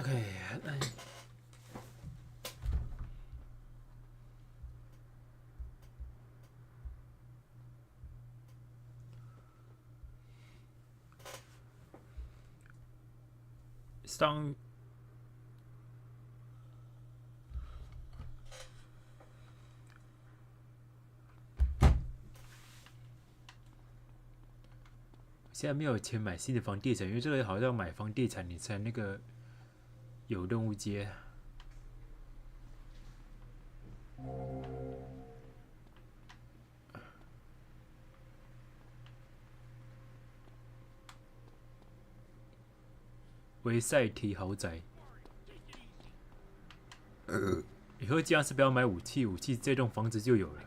OK， 上现在没有钱买新的房地产，因为这个好像要买房地产你才那个有任务接。维赛提豪宅，以后尽量是不要买武器，武器这栋房子就有了。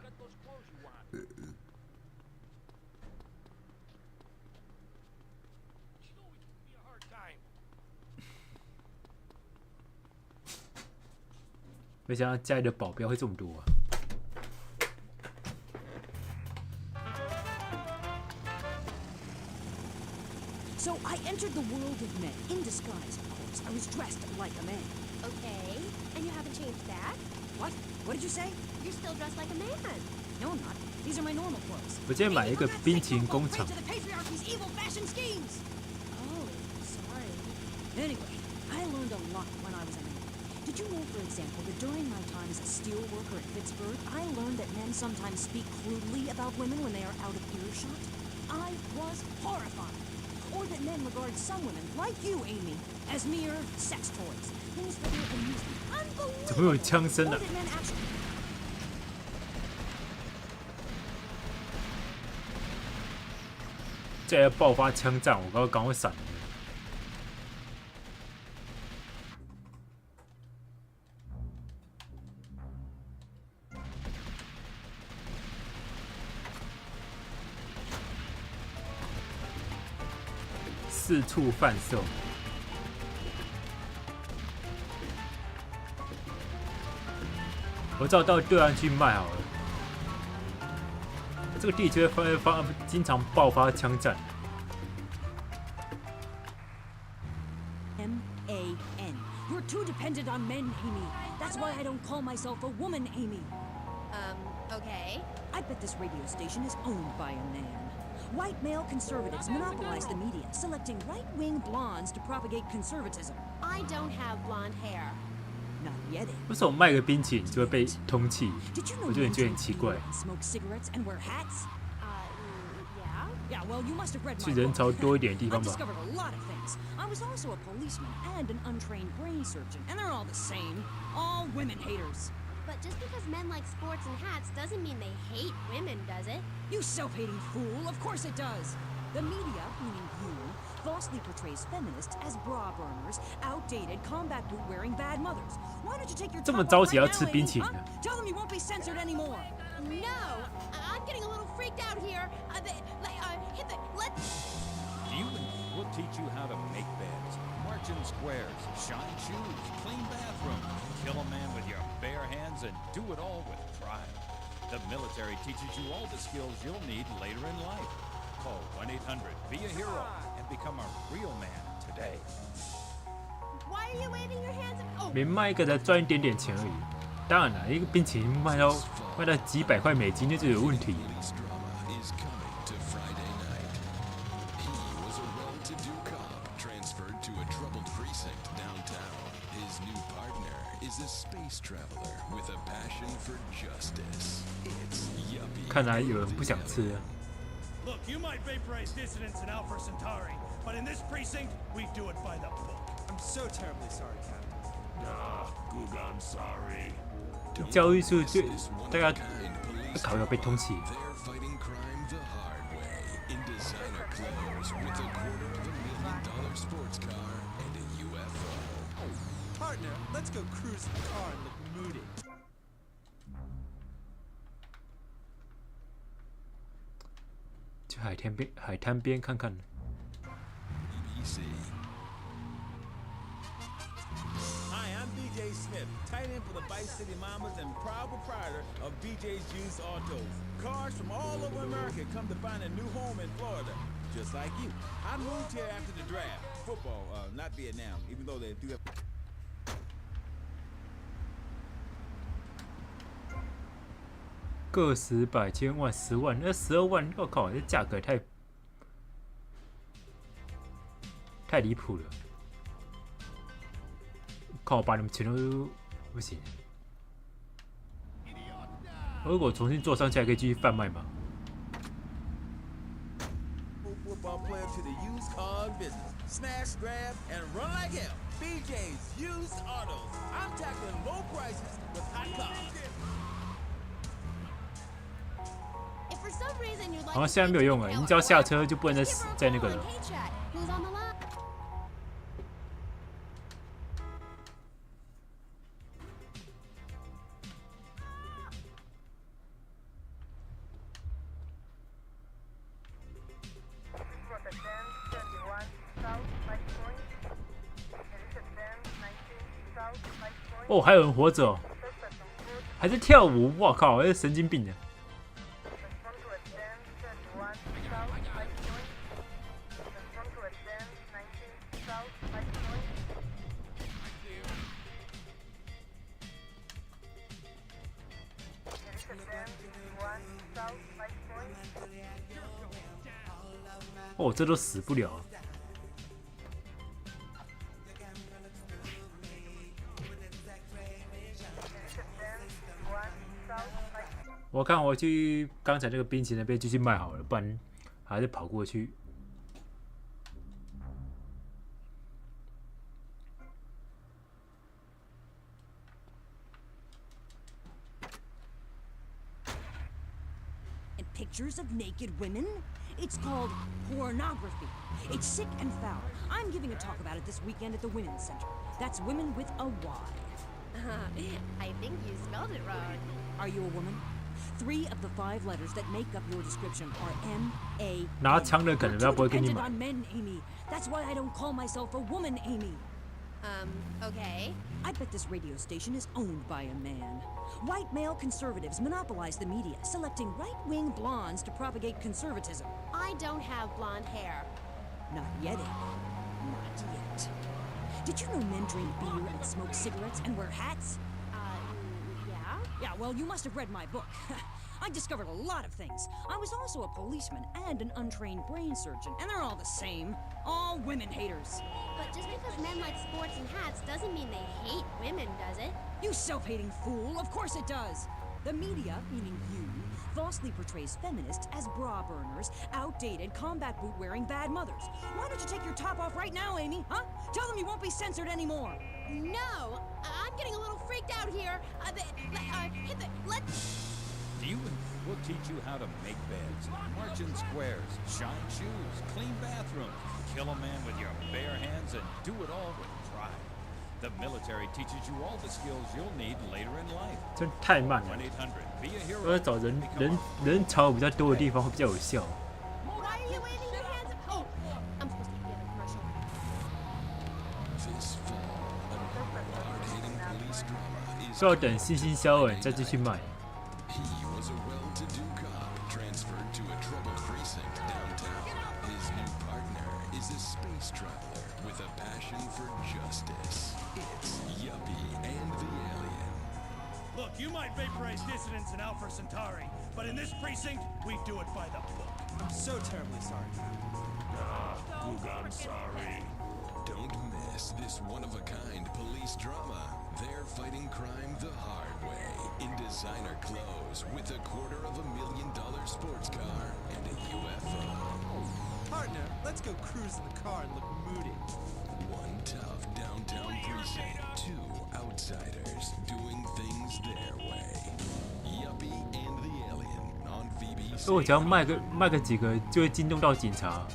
没想到家里的保镖会这么多啊！ So I entered the world of men, in disguise, of course. I was dressed like a man. Okay, and you haven't changed that? What? What did you say? You're still dressed like a man. No, I'm not. These are my normal clothes. 我今天买一个冰淇淋工厂。 Oh, sorry. Anyway, I learned a lot when I was a man. Did you know, for example, that during my time as a steel worker at Pittsburgh, I learned that men sometimes speak crudely about women when they are out of earshot? I was horrified. Or that men regard some women, like you, Amy, as mere sex toys. Things for their amusement. Unbelievable! 怎么有枪声啊？ Or that men actually... 这要爆发枪战，我刚刚闪了。四处贩售，我照到对岸去卖好了。这个地区经常爆发枪战。 M-A-N. You're too dependent on men, Amy. That's why I don't call myself a woman, Amy. Okay. I bet this radio station is owned by a man. White male conservatives monopolize the media, selecting right-wing blondes to propagate conservatism. I don't have blonde hair. Not yet. 为什么卖个冰淇淋就会被通缉？ Did you know 我就觉得很奇怪。 smoke cigarettes and wear hats? Yeah. Yeah, well, you must have read 去 my 人 book. 潮多一点的地 I've 方吧。 discovered a lot of things. I was also a policeman and an untrained brain surgeon, and they're all the same. All women haters. But just because men like sports and hats doesn't mean they hate women, does it? You self-hating fool! Of course it does. The media, meaning you, falsely portrays feminists as bra burners, outdated, combat boot-wearing bad mothers. Why don't you take your 这么 top 着 off 急要 right 吃 now, 冰 Amy, 淇淋 huh? 呢？ Tell them you won't be censored anymore. No, I'm getting a little freaked out here. We'll teach you how to make beds, march in squares, shine shoes, clean bathrooms, kill a man with your bare hands, and do it all with pride. The military teaches you all the skills you'll need later in life. Call 1-800, be a hero, and become a real man today. Why are you waving your hands? Oh, 每卖一个才赚一点点钱而已。当然了，一个冰淇淋卖到几百块美金，那就有问题。 看来有人不想吃啊。 Look, you might vaporize dissidents in Alpha Centauri, but in this precinct, we do it by the book. I'm so terribly sorry, Captain. Goog, I'm sorry. 教育处就大家考要被通缉。 Partner, let's go cruise in the car and look moody. 去海滩边看看。 Hi, I'm BJ Smith, tight end for the Vice City Mamas and proud proprietor of BJ's Used Autos. Cars from all over America come to find a new home in Florida, just like you. I moved here after the draft. Football, not Vietnam, even though they do have... 个十百千万10万，那12万，我靠，这价格太离谱了！靠，把你们全都不行。如果重新做上去，还可以继续贩卖吗？ Football player to the used car business. Smash, grab, and run like hell. BJ's Used Autos. I'm tackling low prices with hot cars. 好像现在没有用了，你只要下车就不能再那个了。哦，还有人活着哦，还在跳舞，我靠，这神经病的。 哦，这都死不了啊。我看我去刚才那个冰淇淋那边继续卖好了，不然还是跑过去。Pictures of naked women? It's called pornography. It's sick and foul. I'm giving a talk about it this weekend at the Women's Center. That's women with a Y. I think you spelled it wrong. Are you a woman? 3 of the 5 letters that make up your description are M-A. 拿枪的可能他不会跟你买。 on men, Amy. That's why I don't call myself a woman, Amy. Okay. I bet this radio station is owned by a man. White male conservatives monopolize the media, selecting right-wing blondes to propagate conservatism. I don't have blonde hair. Not yet, Amy. Not yet. Did you know men drink beer and smoke cigarettes and wear hats? Yeah? Yeah, well, you must have read my book. I discovered a lot of things. I was also a policeman and an untrained brain surgeon, and they're all the same. All women haters. But just because men like sports and hats doesn't mean they hate women, does it? You self-hating fool, of course it does. The media, meaning you, falsely portrays feminists as bra burners, outdated, combat boot-wearing bad mothers. Why don't you take your top off right now, Amy, huh? Tell them you won't be censored anymore. No! I'm getting a little freaked out here. We'll teach you how to make beds, march in squares, shine shoes, clean bathrooms, kill a man with your bare hands, and do it all with pride. The military teaches you all the skills you'll need later in life. 真太慢了。 1-800-BE A hero. 我要找人潮比较多的地方会比较有效。 Why are you waving your hands up? Oh, I'm supposed to be in a commercial. This fall, a hard-hitting police drama is 就要等星星消完再继续卖。 He was a well-to-do cop transferred to a troubled precinct downtown. His new partner is a space traveler with a passion for justice. It's Yuppie and the Alien. Look, you might vaporize dissidents in Alpha Centauri, but in this precinct, we do it by the book. I'm so terribly sorry. I'm sorry. Don't miss this one-of-a-kind police drama. They're fighting crime the hard way in designer clothes with $250,000 sports car and a UFO. Partner, let's go cruise in the car and look moody. One tough downtown precinct, 2 outsiders doing things their way. Yuppie and the Alien on VBC. 我只要卖个几个，就会惊动到警察。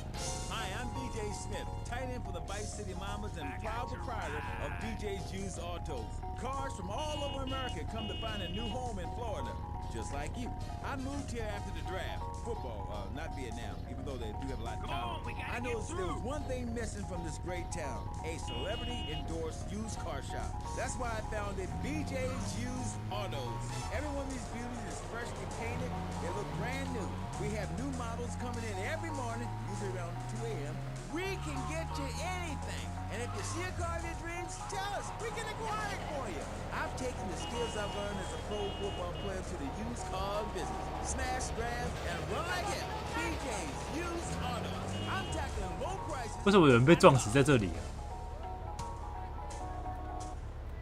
Hi, I'm BJ Smith, tight end for the Vice City Mamas and proud proprietor of BJ's Used Autos. Cars from all over America come to find a new home in Florida, just like you. I moved here after the draft. Football, not Vietnam, even though they do have a lot in common. I noticed there was one thing missing from this great town, a celebrity-endorsed used car shop. That's why I founded BJ's Used Autos. Every one of these beauties is freshly painted. They look brand new. We have new models coming in every morning, usually around 2 a.m. We can get you anything. And if you see a car of your dreams, Tell us. We can acquire it for you. I've taken the skills I've learned as a pro football player to the used car business. Smash, grab, and run like hell. BJ's Used Autos. I'm tackling low prices. 为什么有人被撞死在这里啊？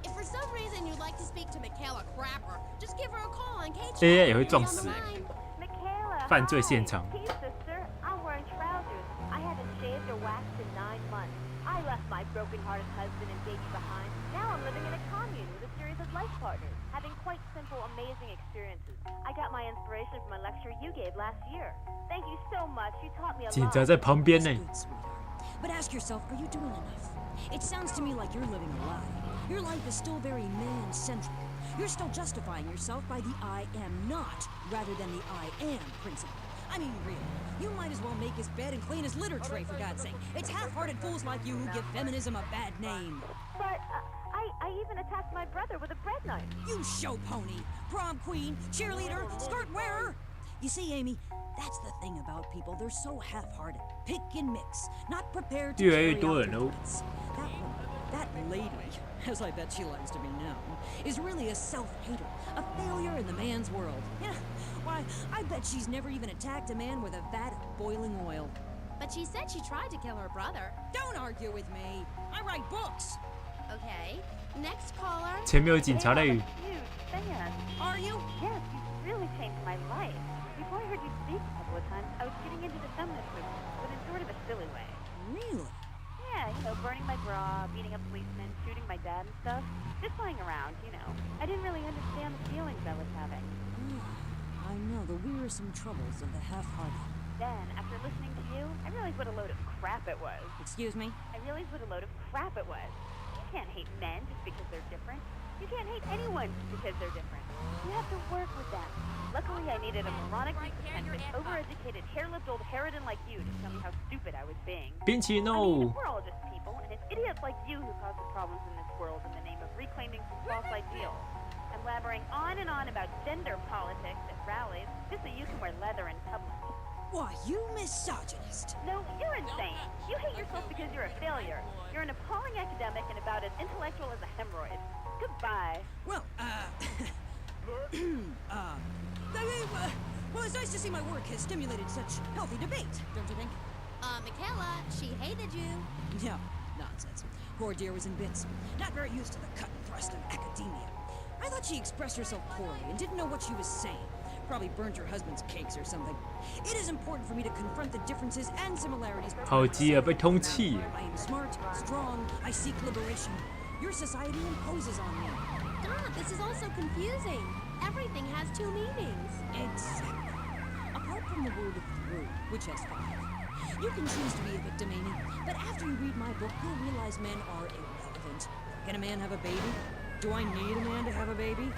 If for some reason you'd like to speak to Michaela Crapper, just give her a call on K. AI 也会撞死。 Michaela, 犯罪现场。 Hey, sister. I'm wearing trousers. I haven't shaved or waxed in 9 months. I left my broken-hearted husband and baby behind. Now I'm living in a commune with a series of life partners, having quite simple, amazing experiences. I got my inspiration from a lecture you gave last year. Thank you so much. You taught me a 警 lot. 察在旁边呢。 Good, sweetheart. But ask yourself, are you doing enough? It sounds to me like you're living a lie. Your life is still very man-centric. You're still justifying yourself by the I am not rather than the I am principle. I mean, really, you might as well make his bed and clean his litter tray, for God's sake. It's half-hearted fools like you who give feminism a bad name. But I even attacked my brother with a bread knife. You show pony, prom queen, cheerleader, skirt wearer. You see, Amy, that's the thing about people. They're so half-hearted. Pick and mix, not prepared to 越来越 carry 多 out 人 their 哦。 purpose. That lady, as I bet she likes to be known, is really a self-hater, a failure in the man's world. Yeah, why, I bet she's never even attacked a man with a vat of boiling oil. But she said she tried to kill her brother. Don't argue with me. I write books. Okay. Next caller. 前面有警察在。 Huge fan. Are you? Yes, you've really changed my life. Before I heard you speak a couple of times, I was getting into the feminist movement, but in sort of a silly way. Really? Yeah, you know, burning my bra, beating up policemen, shooting my dad and stuff. Just playing around, you know. I didn't really understand the feelings I was having. I know the wearisome troubles of the half-hearted. Then, after listening to you, I realized what a load of crap it was. Excuse me? I realized what a load of crap it was. You can't hate men just because they're different. You can't hate anyone just because they're different. You have to work with them. Luckily, I needed a moronically pretentious, overeducated, hair-lipped old harridan like you to tell me how stupid I was being. 冰淇淋 I mean, 哦。 we're all just people, and it's idiots like you who cause the problems in this world in the name of reclaiming some false ideals. And blabbering on and on about gender politics at rallies just so you can wear leather in public. Why, you misogynist. No, you're insane. You hate yourself because you're a failure. You're an appalling academic and about as intellectual as a hemorrhoid. Goodbye. Well, well, it's nice to see my work has stimulated such healthy debate, don't you think? Michaela, she hated you. No, nonsense. Poor dear was in bits. Not very used to the cut and thrust of academia. I thought she expressed herself poorly and didn't know what she was saying. Probably burned her husband's cakes or something. It is important for me to confront the differences and similarities. 好急啊，被通气。 I am smart, strong, I seek liberation. Your society imposes on me. God, this is all so confusing. Everything has 2 meanings. Exactly. Apart from the word through, which has 5. You can choose to be a victim, Amy, but after you read my book, you'll realize men are irrelevant. Can a man have a baby? Do I need a man to have a baby? No.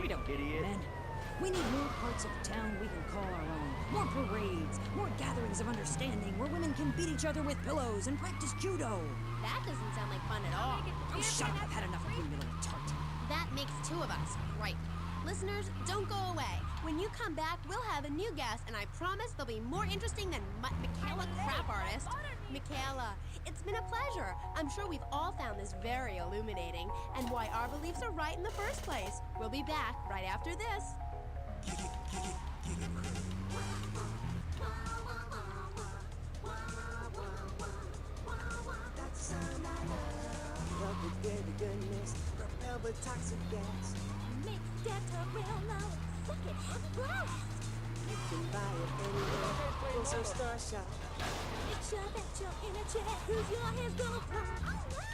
We don't need men. We need more parts of town we can call our own. More parades, more gatherings of understanding where women can beat each other with pillows and practice judo. That doesn't sound like fun at all. Oh, shut up. I've had enough of you, little tart. That makes 2 of us. Right. Listeners, don't go away. When you come back, we'll have a new guest, and I promise they'll be more interesting than Michaela Crap Artist. Michaela, it's been a pleasure. I'm sure we've all found this very illuminating, and why our beliefs are right in the first place. We'll be back right after this. Make that a real love. Suck it and blast. You can buy it anywhere. Go so Star Shop. Make sure that you're in a chair. Cause your hair's gonna fly. Oh no.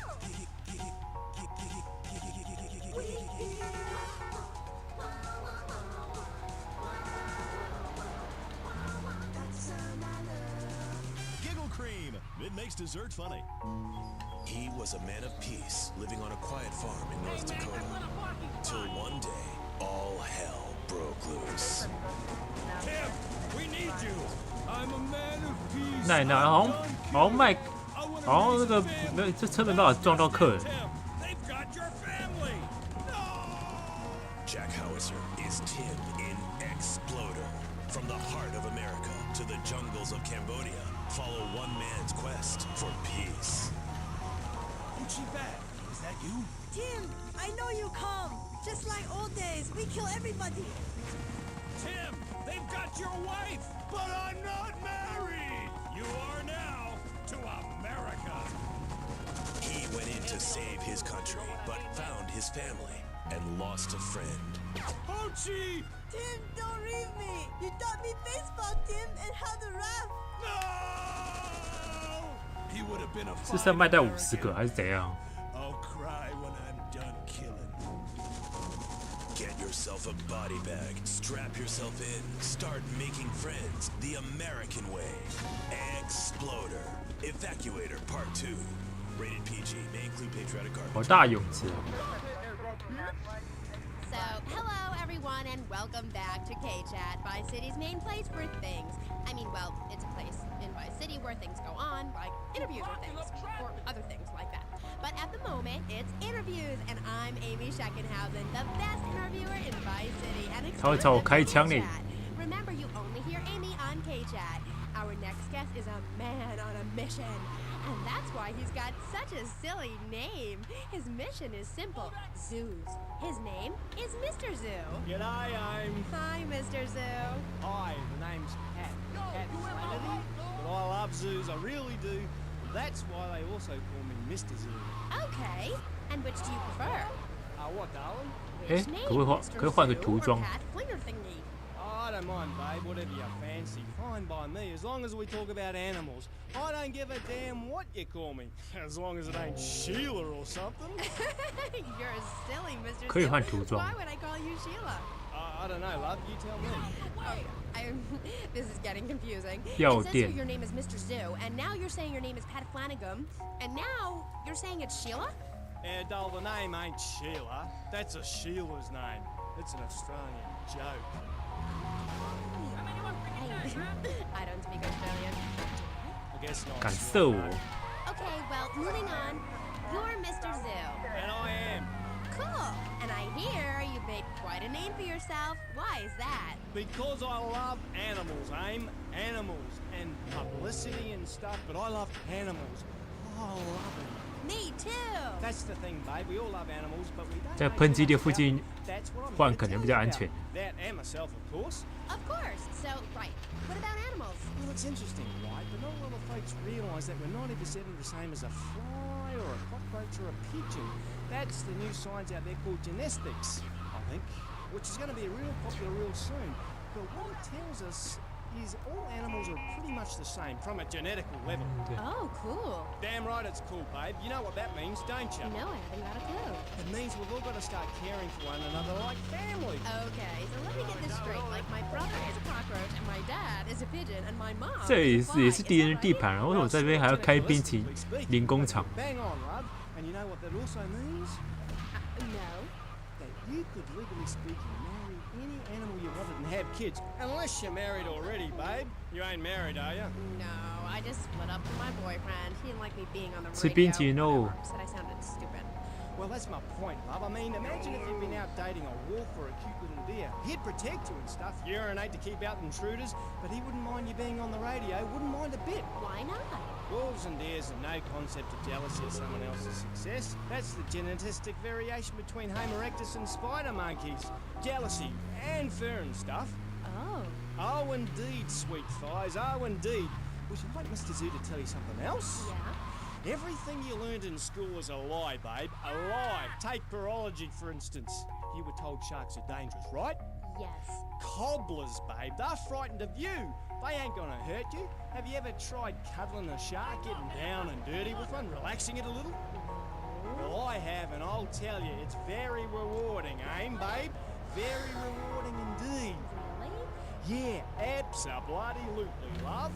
Giggle Cream. It makes dessert funny. He was a man of peace, living on a quiet farm in North Dakota. Till one day, all hell broke loose. Tim, we need you. I'm a man of peace. 奶奶好像卖，好像那个没有，这车没办法撞到客人。 They've got your family. Jack Howitzer is Tim in Exploder. From the heart of America to the jungles of Cambodia, follow one man's quest for peace. Gucci bag, Is that you? Tim, I know you come. Just like old days, we kill everybody. Tim, they've got your wife, but I'm not married. You are now to America. He went in to save his country, but found his family and lost a friend. Hochi! Tim, don't leave me. You taught me baseball, Tim, and how to rap. No! He would have been a 是 fine 剩卖掉50 American. 个还是怎样？ I'll cry when I'm done killing. Get yourself a body bag, strap yourself in, start making friends the American way. Exploder. Evacuator Part 2. Rated PG. May include patriotic 好 garbage. 大泳池哦！ So, hello everyone and welcome back to K-Chat, Vice City's main place for things. I mean, well, it's a place in Vice City where things go on, like interviews or things, or other things like that. But at the moment, it's interviews, and I'm Amy Scheckenhausen, the best interviewer in Vice City, and 他会朝我开枪呢。 Remember, you only hear Amy on K-Chat. Our next guest is a man on a mission. And that's why he's got such a silly name. His mission is simple. Zoos. His name is Mr. Zoo. G'day, Ames. Hi, Mr. Zoo. Hi, the name's Pat. Pat Flannery. But I love zoos, I really do. That's why they also call me Mr. Zoo. Okay. And which do you prefer? What, darling? 哎，可以换个涂装。 Pat Flinger thingy. I don't mind, babe, whatever you fancy. Fine by me, as long as we talk about animals. I don't give a damn what you call me, as long as it ain't Sheila or something. You're silly, Mr. 可以 Zoo. 换涂装。 Why would I call you Sheila? I don't know, love, you tell me. This is getting confusing. It 药 says 店 here your name is Mr. Zoo, and now you're saying your name is Pat Flanagan, and now you're saying it's Sheila? Doll, the name ain't Sheila. That's a Sheila's name. It's an Australian joke. I don't speak Australian. I guess not. 敢射我？ Okay, well, moving on. You're Mr. Zoo. And I am. Cool. And I hear you've made quite a name for yourself. Why is that? Because I love animals, Aim. Animals and publicity and stuff, but I love animals. Oh, I love them. Me too. That's the thing, babe. We all love animals, but we don't. 在喷基地附近 That's what I'm 换 here to 可能 tell 比较 you 安 about. 全。 That and myself, of course. Of course. So, right. What about animals? Well, it's interesting, right? But not a lot of folks realise that we're 90% the same as a fly or a cockroach or a pigeon. That's the new science out there called genetics, I think, which is going to be real popular real soon. But what it tells us is all animals are pretty much the same from a genetical level. Oh, cool. Damn right it's cool, babe. You know what that means, don't you? No, I haven't got a clue. It means we've all got to start caring for one another like family. Okay, so let me get this straight. Like, my brother is a cockroach, and my dad is a pigeon, and my mom 这 is 也 a 是 fly. 也是 Is 敌人 that 的地 right? 盘，然后为什么在这边还要开冰淇淋工厂？ Bang on, love. And you know what that also means? No. That you could, legally speaking, marry any animal you wanted and have kids. Unless you're married already, babe. You ain't married, are you? No, I just split up with my boyfriend. He didn't like me being on the 吃 radio. 冰淇淋哦 Whatever. Said I sounded stupid. Well, that's my point, love. I mean, imagine if you'd been out dating a wolf or a cute little deer. He'd protect you and stuff, urinate to keep out intruders, but he wouldn't mind you being on the radio, wouldn't mind a bit. Why not? Wolves and deers have no concept of jealousy of someone else's success. That's the genetistic variation between Homo erectus and spider monkeys. Jealousy and fur and stuff. Oh. Oh, indeed, sweet thighs. Oh, indeed. Would you like Mr. Zoo to tell you something else? Yeah? Everything you learned in school was a lie, babe. A lie. Take virology, for instance. You were told sharks are dangerous, right? Yes. Cobblers, babe. They're frightened of you. They ain't gonna hurt you. Have you ever tried cuddling a shark, getting down and dirty with one, relaxing it a little? Well, I have, and I'll tell you, it's very rewarding, eh, babe? Very rewarding indeed. Really? Yeah, abso-bloody-lutely, love.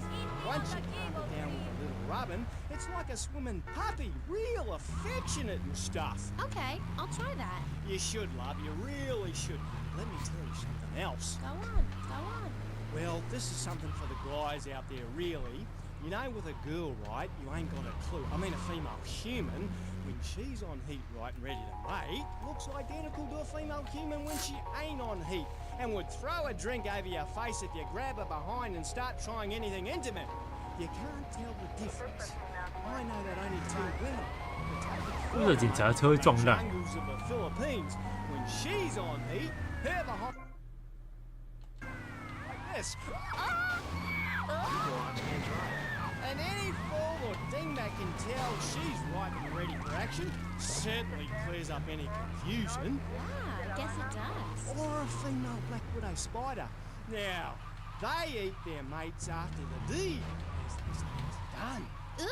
Once you calm it down with a little rubbing, it's like a swimming puppy, real affectionate and stuff. Okay, I'll try that. You should, love, you really should. Let me tell you something else. Go on, go on. Well, this is something for the guys out there, really. You know, with a girl, right, you ain't got a clue. I mean, a female human, when she's on heat, right, and ready to mate, looks identical to a female human when she ain't on heat, and would throw a drink over your face if you grab her behind and start trying anything intimate. You can't tell the difference. I know that only two women. 为什么警察车会撞烂？ Jungles of the Philippines. When she's on me, they're behind. Like this. And any fool or dingbat can tell she's ripe and ready for action. Certainly clears up any confusion. Yeah, I guess it does. Or a female black widow spider. Now, they eat their mates after the deed is done. Ooh.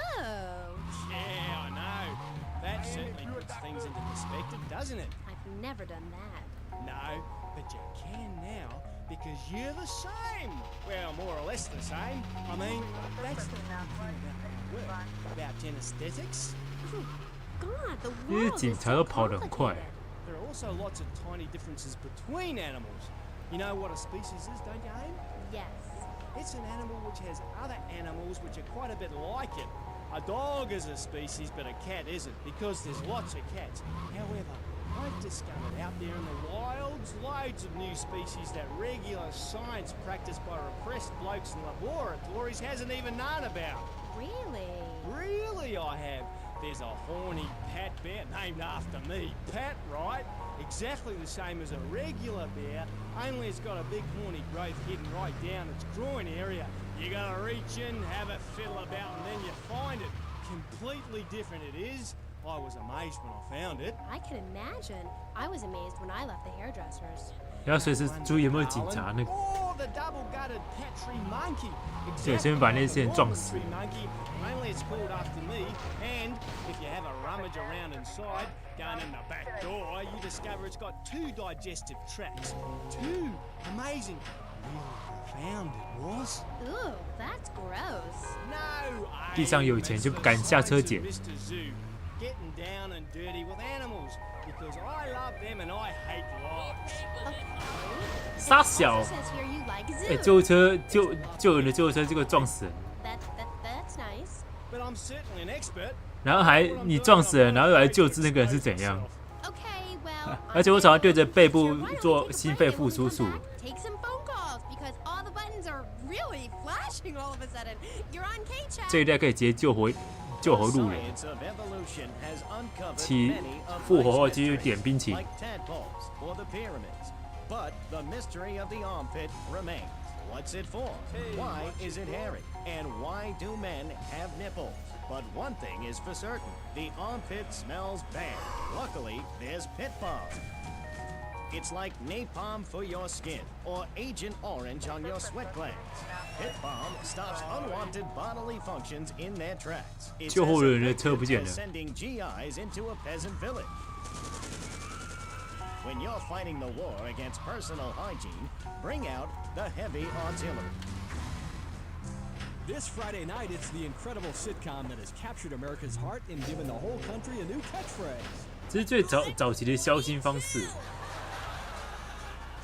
Yeah, I know. That certainly puts things into perspective, doesn't it? I've never done that. No, but you can now because you're the same. Well, more or less the same. I mean, that's the thing about my work, about genesthetics. Oh, God, the 因为 world 警 is 察 so 都跑得很快。 complicated. There are also lots of tiny differences between animals. You know what a species is, don't you, Aim? Yes. It's an animal which has other animals which are quite a bit like it. A dog is a species, but a cat isn't, because there's lots of cats. However, I've discovered out there in the wilds loads of new species that regular science practiced by repressed blokes in laboratories hasn't even known about. Really? Really, I have. There's a horny Pat bear named after me. Pat, right? Exactly the same as a regular bear, only it's got a big horny growth hidden right down its groin area. You gotta reach in, have a fiddle about, and then you find it. Completely different it is. I was amazed when I found it. I can imagine. I was amazed when I left the hairdressers. 要随时注意有没有警察那个。 Oh, the double-gutted Petri monkey. 对，先把那些人撞死。 Petri monkey, only it's called after me. And if you have a rummage around inside, down in the back door, you discover it's got 2 digestive tracts. 2. Amazing. Really profound it was. Ooh, that's gross. No. 地上有钱就不敢下车捡。 Mr. Zoo, getting down and dirty with animals because I love them and I hate lies. 傻小！ It says here you like 哎， zoo. 救护车救人的救护车，结果撞死人， That's nice. But I'm certainly an expert. 然后还你撞死人，然后又来救治那个人是怎样？ Okay, well. 而且我常常对着背部做心肺复苏术。 Take some phone calls because all the buttons are really flashing all of a sudden. You're on K-Chat. 这一代可以直接救活路人。起复活后继续点冰淇淋。 But the mystery of the armpit remains. What's it for? Why is it hairy? And why do men have nipples? But one thing is for certain. The armpit smells bad. Luckily, there's Pit Balm. It's like napalm for your skin, or Agent Orange on your sweat glands. Pit Balm stops unwanted bodily functions in their tracks. It's as effective as sending GIs into a peasant village. When you're fighting the war against personal hygiene, bring out the heavy artillery. This Friday night, it's the incredible sitcom that has captured America's heart and given the whole country a new catchphrase. 这是最早期的消心方式。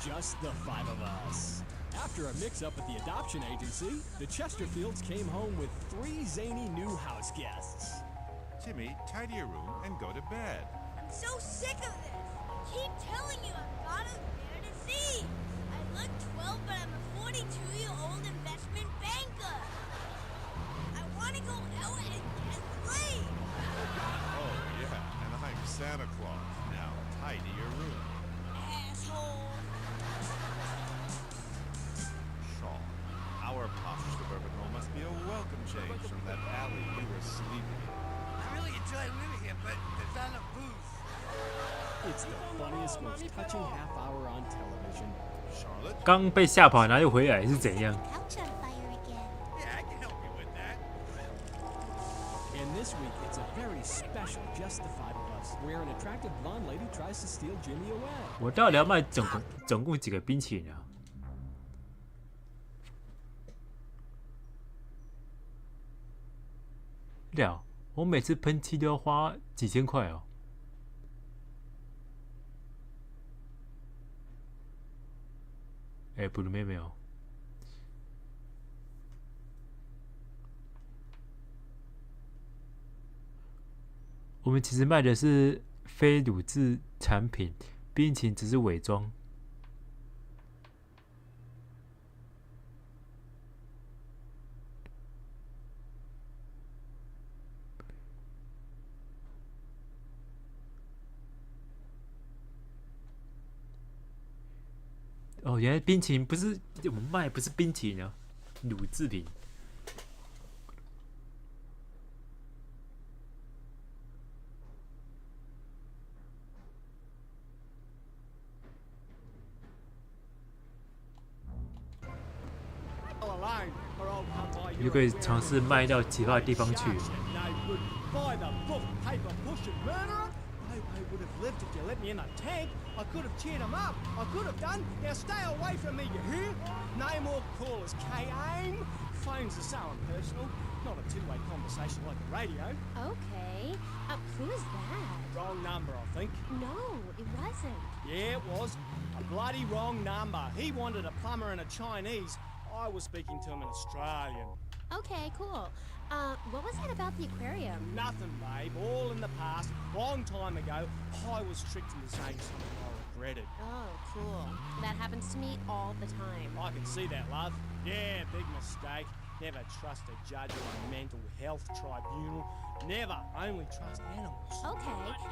Just the 5 of us. After a mix-up at the adoption agency, the Chesterfields came home with 3 zany new house guests. Timmy, tidy your room and go to bed. I'm so sick of this. Keep telling you I'm not a fair to see. I look 12, but I'm a 42-year-old investment banker. I want to go out and get laid. Oh, yeah, and I'm Santa Claus. Now, tidy your room. Asshole. Sean, our posh suburban home must be a welcome change from that alley you were sleeping in. I really enjoy living here, but there's not enough booze. It's the funniest, most touching half hour on television. Charlotte? 刚被吓跑，然后又回来是怎样？ Couch on fire again. Yeah, I can help you with that. And this week, it's a very special Just the 5 of Us, where an attractive blonde lady tries to steal Jimmy away. 我到底要卖总共几个冰淇淋啊？了，我每次喷漆都要花几千块哦。哎，不如妹妹哦。我们其实卖的是非乳制产品，冰淇淋只是伪装。哦，原来冰淇淋不是我们卖，不是冰淇淋啊，乳制品。就可以尝试卖到其他地方去。I would have lived if you let me in the tank. I could have cheered him up. I could have done. Now stay away from me, you hear? No more callers, K-Aim. Phones are so impersonal. Not a two-way conversation like the radio. Okay. Who is that? Wrong number, I think. No, it wasn't. Yeah, it was. A bloody wrong number. He wanted a plumber and a Chinese. I was speaking to him in Australian. Okay, cool. What was that about the aquarium? Nothing, babe. All in the past. Long time ago, I was tricked into saying something I regretted. Oh, cool. That happens to me all the time. I can see that, love. Yeah, big mistake. Never trust a judge or a mental health tribunal. Never. Only trust animals. Okay,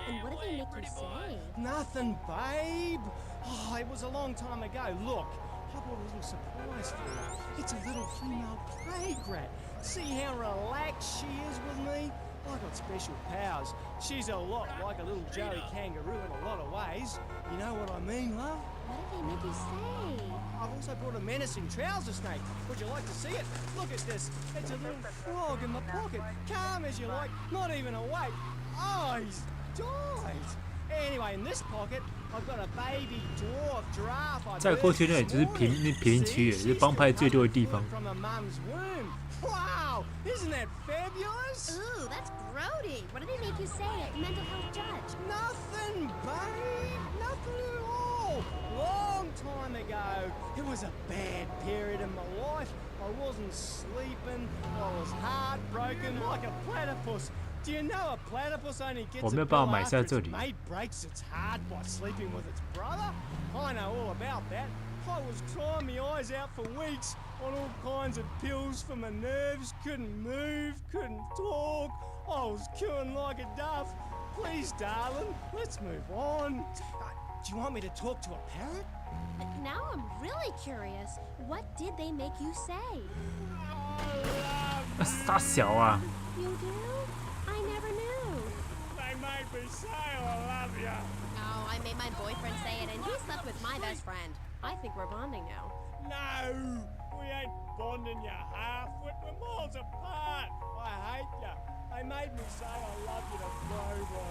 and what did they make you say? Nothing, babe. Oh, it was a long time ago. Look, I brought a little surprise for you. It's a little female plague rat. See how relaxed she is with me? I got special powers. She's a lot like a little Joey kangaroo in a lot of ways. You know what I mean, love? What did they make you say? I've also brought a menacing trouser snake. Would you like to see it? Look at this. It's a little frog in my pocket. Calm as you like, not even awake. Oh, he's died. Anyway, in this pocket, I've got a baby dwarf giraffe. 再过去那里就是贫区，也是帮派最多的地方。 From a mum's womb. Wow, isn't that fabulous? Ooh, that's grody. What did they make you say at the mental health judge? Nothing, babe. Nothing at all. Long time ago, it was a bad period in my life. I wasn't sleeping. I was heartbroken like a platypus. Do you know a platypus only gets a pill after its mate breaks its heart by sleeping with its brother? I know all about that. I was crying my eyes out for weeks on all kinds of pills for my nerves. Couldn't move, couldn't talk. I was queuing like a duff. Please, darling, let's move on. Do you want me to talk to a parrot? Now I'm really curious. What did they make you say? 傻小啊！ You do? I never knew. They made me say I love you. Oh, I made my boyfriend say it, and he slept with my best friend. I think we're bonding now. No, we ain't bonding, you half-wit. We're miles apart. I hate you. They made me say I love you to Bobo.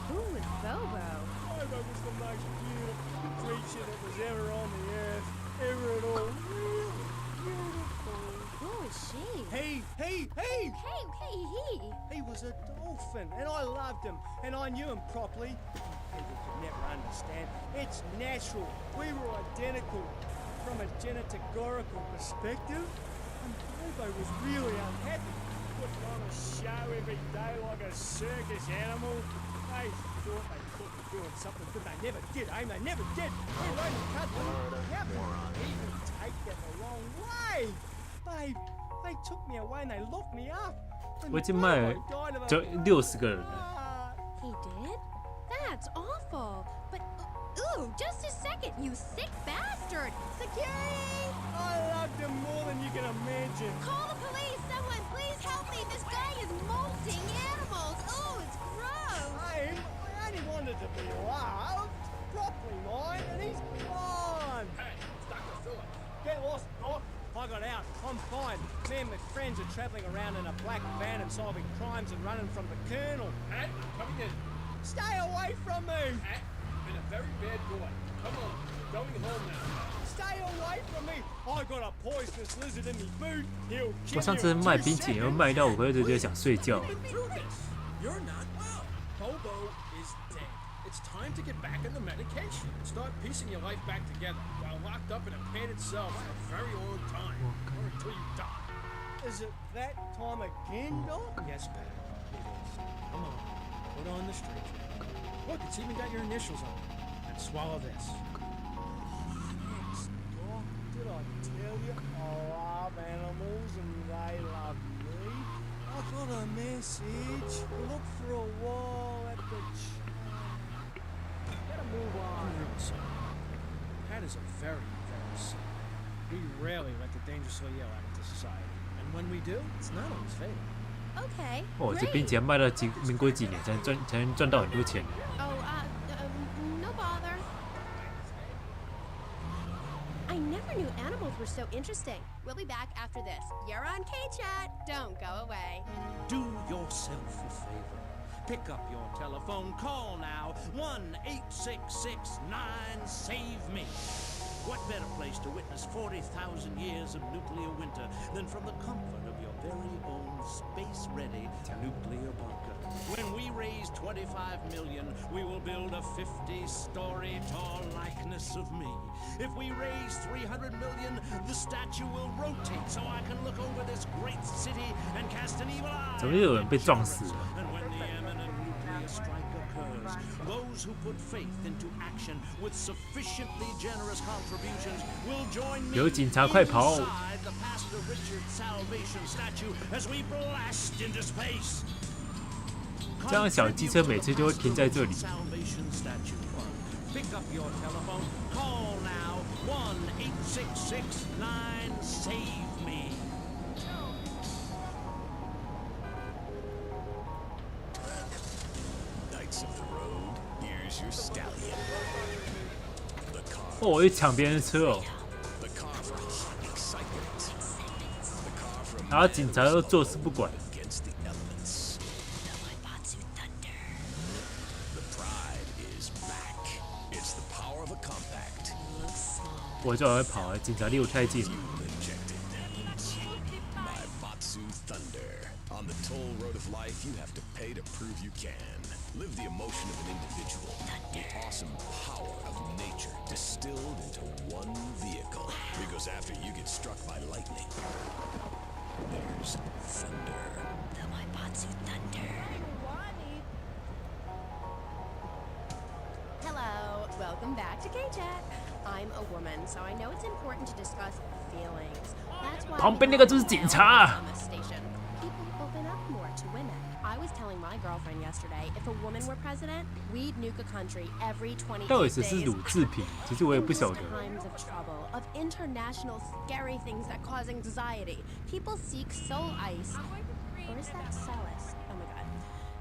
Who was Bobo? Bobo was the most beautiful creature that was ever on the earth. Ever at all. Really beautiful. Who is she? He. Hey, He was a dolphin, and I loved him, and I knew him properly. People could never understand. It's natural. We were identical from a geneticorical perspective. And Bobo was really unhappy, putting on a show every day like a circus animal. They thought they could be doing something, but they never did, eh? They never did. We only cut them. How could they even take that the wrong way? They took me away and they locked me up. 我已经卖了这60个人了。 He did? That's awful. But, ooh, just a second, you sick bastard! Security! I loved him more than you can imagine. Call the police! Someone, please help me! This guy is molting animals! Ooh, it's gross! I only wanted to be loved, properly mine, and he's gone. Hey, it's Dr. Phillips. Get lost, Doc. I got out. I'm fine. Me and my friends are travelling around in a black van and solving crimes and running from the Colonel. Pat, I'm coming in. Stay away from me! Pat, you've been a very bad boy. Come on, we're going home now. Stay away from me! I got a poisonous lizard in me boot. He'll 我 kill 上次 you in 卖 2冰淇淋， seconds. 卖到我回来就想睡觉。 You're not well. Bobo is dead. It's time to get back on the medication and start piecing your life back together while locked up in a padded cell for a very long time, or until you die. Is it that time again, Doc? Yes, Pat, it is. Come on, put on the straight. Look, it's even got your initials on it. And swallow this. Thanks, Doc. Did I tell you I love animals and they love me? I got a message. Look for a while at the chain. Gotta move on. Pat is a very, animals. We rarely let the dangerously ill out into society, and when we do, it's not always fatal. Okay. 哦，这冰淇淋卖到民国几年才能赚到很多钱。 No bother. I never knew animals were so interesting. We'll be back after this. You're on K-Chat. Don't go away. Do yourself a favor. Pick up your telephone. Call now. 1-866-9-SAVE-ME. What better place to witness 40,000 years of nuclear winter than from the comfort of your very own space-ready nuclear bunker? When we raise 25 million, we will build a 50-story tall likeness of me. If we raise 300 million, the statue will rotate so I can look over this great city and cast an evil eye. 怎么又有人被撞死了？ And when the imminent nuclear strike occurs, those who put faith into action with sufficiently generous contributions will join me 有警察快跑！ inside the Pastor Richard Salvation statue as we blast into space. 这样小机车每次就会停在这里。 Salvation statue fund. Pick up your telephone. Call now. 1-866-9-SAVE-ME. Knights of the road, here's your stallion. The car. 哦，我去抢别人的车哦。 The car for hot excitement. The car from 然后警察都坐视不管。 against the elements. The pride is back. It's the power of a compact. 我就往外跑啊！警察离我太近。 My Batsu Thunder. On the toll road of life, you have to pay to prove you can. Live the emotion of an individual. The awesome power of nature distilled into one vehicle. Because after you get struck by lightning, there's thunder. The My Batsu Thunder. Hello. Welcome back to K-Chat. I'm a woman, so I know it's important to discuss feelings. That's why 旁边那个就是警察。 on this station. People open up more to women. I was telling my girlfriend yesterday, if a woman were president, we'd nuke a country every 28 到底谁 days. 是乳制品？其实我也不晓得。 Times of trouble, of international scary things that cause anxiety. People seek soul ice. Or is that solace? Oh my god.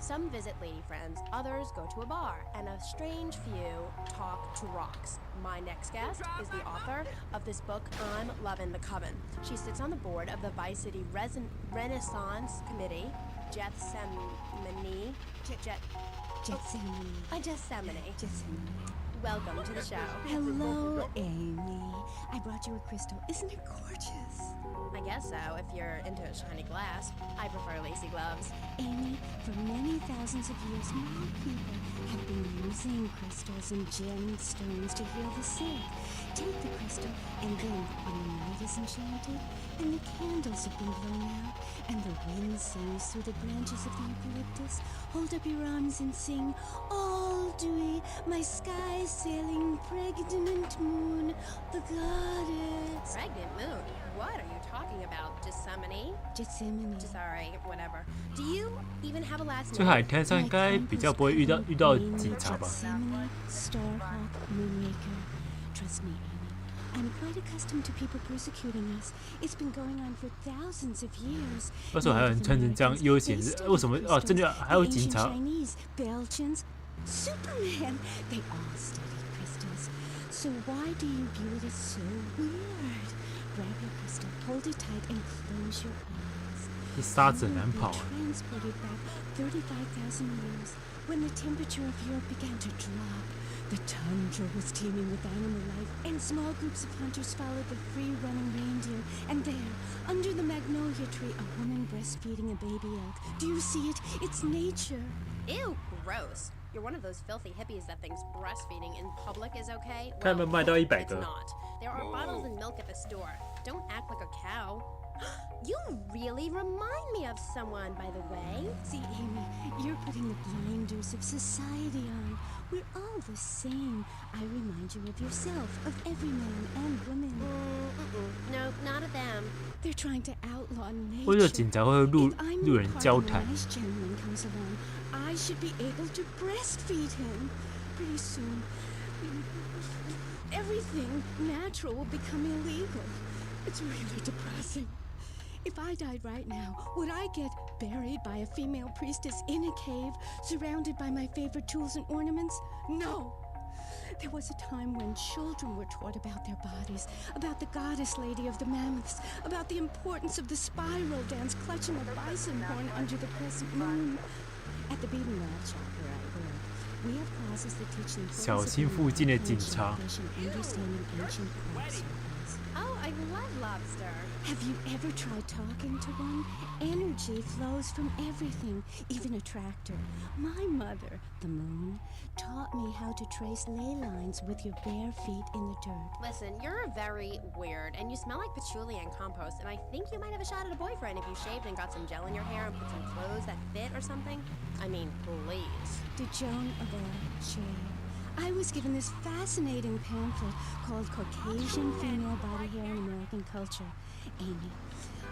Some visit lady friends, others go to a bar, and a strange few talk to rocks. My next guest is the author of this book, I'm Lovin' the Coven. She sits on the board of the Vice City Renaissance Committee, Gethsemane. Welcome to the show. Hello, Amy. I brought you a crystal. Isn't it gorgeous? I guess so, if you're into shiny glass. I prefer lacy gloves. Amy, for many thousands of years, many people have been using crystals and gemstones to heal the sick. Take the crystal, and then when the night is enchanted, and the candles have been blown out, and the wind sings through the branches of the eucalyptus, hold up your arms and sing, all dewy, my sky sailing pregnant moon, the goddess. Pregnant moon? What are you talking about? Gethsemane? Gethsemane. Sorry, whatever. Do you even have a last 去 name? 海滩上应该比较不会遇到警察吧？ Gethsemane, Starhawk, Moonraker. Trust me, Amy. I'm quite accustomed to people persecuting us. It's been going on for thousands of years. 为什么还有人穿成这样悠闲？为什么哦？真的还有警察？ Chinese, Belgians, Superman. They all study crystals. So why do you view it as so weird? Grab your crystal, hold it tight, and close your eyes. 这沙子很难跑啊！ Transported back 35,000 years when the temperature of Europe began to drop. The tundra was teeming with animal life, and small groups of hunters followed the free-running reindeer. And there, under the magnolia tree, a woman breastfeeding a baby elk. Do you see it? It's nature. Ew, gross. You're one of those filthy hippies that thinks breastfeeding in public is okay? 看有没有卖到100 it's 个。 not. There are bottles and milk at the store. Don't act like a cow. You really remind me of someone, by the way. See, Amy, you're putting the blinders of society on. We're all the same. I remind you of yourself, of every man and woman. No, not of them. They're trying to outlaw 为什么 nature. 警察会和路 If I'm 路人 the 交 part 谈？ when a nice gentleman comes along, I should be able to breastfeed him. Pretty soon, Everything natural will become illegal. It's really depressing. If I died right now, would I get buried by a female priestess in a cave, surrounded by my favorite tools and ornaments? No. There was a time when children were taught about their bodies, about the goddess lady of the mammoths, about the importance of the spiral dance clutching a bison horn under the crescent moon. At the beating lab shop where I work, we have classes that teach the importance of understanding ancient crafts. Oh, I love lobster. Have you ever tried talking to one? Energy flows from everything, even a tractor. My mother, the moon, taught me how to trace ley lines with your bare feet in the dirt. Listen, you're very weird, and you smell like patchouli and compost, and I think you might have a shot at a boyfriend if you shaved and got some gel in your hair and put some clothes that fit or something. I mean, please. Did Joan of Arc shave? I was given this fascinating pamphlet called Caucasian Female Body Hair in American Culture. Amy,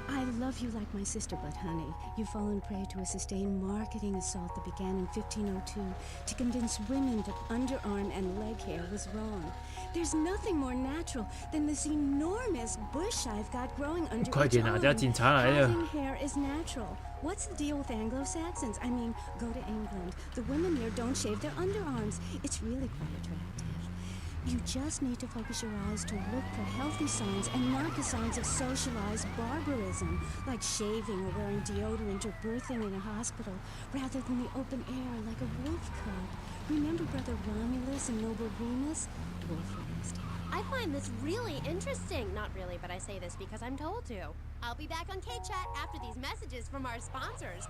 I love you like my sister, but honey, you've fallen prey to a sustained marketing assault that began in 1502 to convince women that underarm and leg hair was wrong. There's nothing more natural than this enormous bush I've got growing under each arm. Having hair is natural. What's the deal with Anglo-Saxons? I mean, go to England. The women there don't shave their underarms. It's really quite attractive. You just need to focus your eyes to look for healthy signs and not the signs of socialized barbarism, like shaving or wearing deodorant or birthing in a hospital, rather than the open air like a wolf cub. Remember Brother Romulus and Noble Remus? Wolf raised him. I find this really interesting. Not really, but I say this because I'm told to. I'll be back on K-Chat after these messages from our sponsors.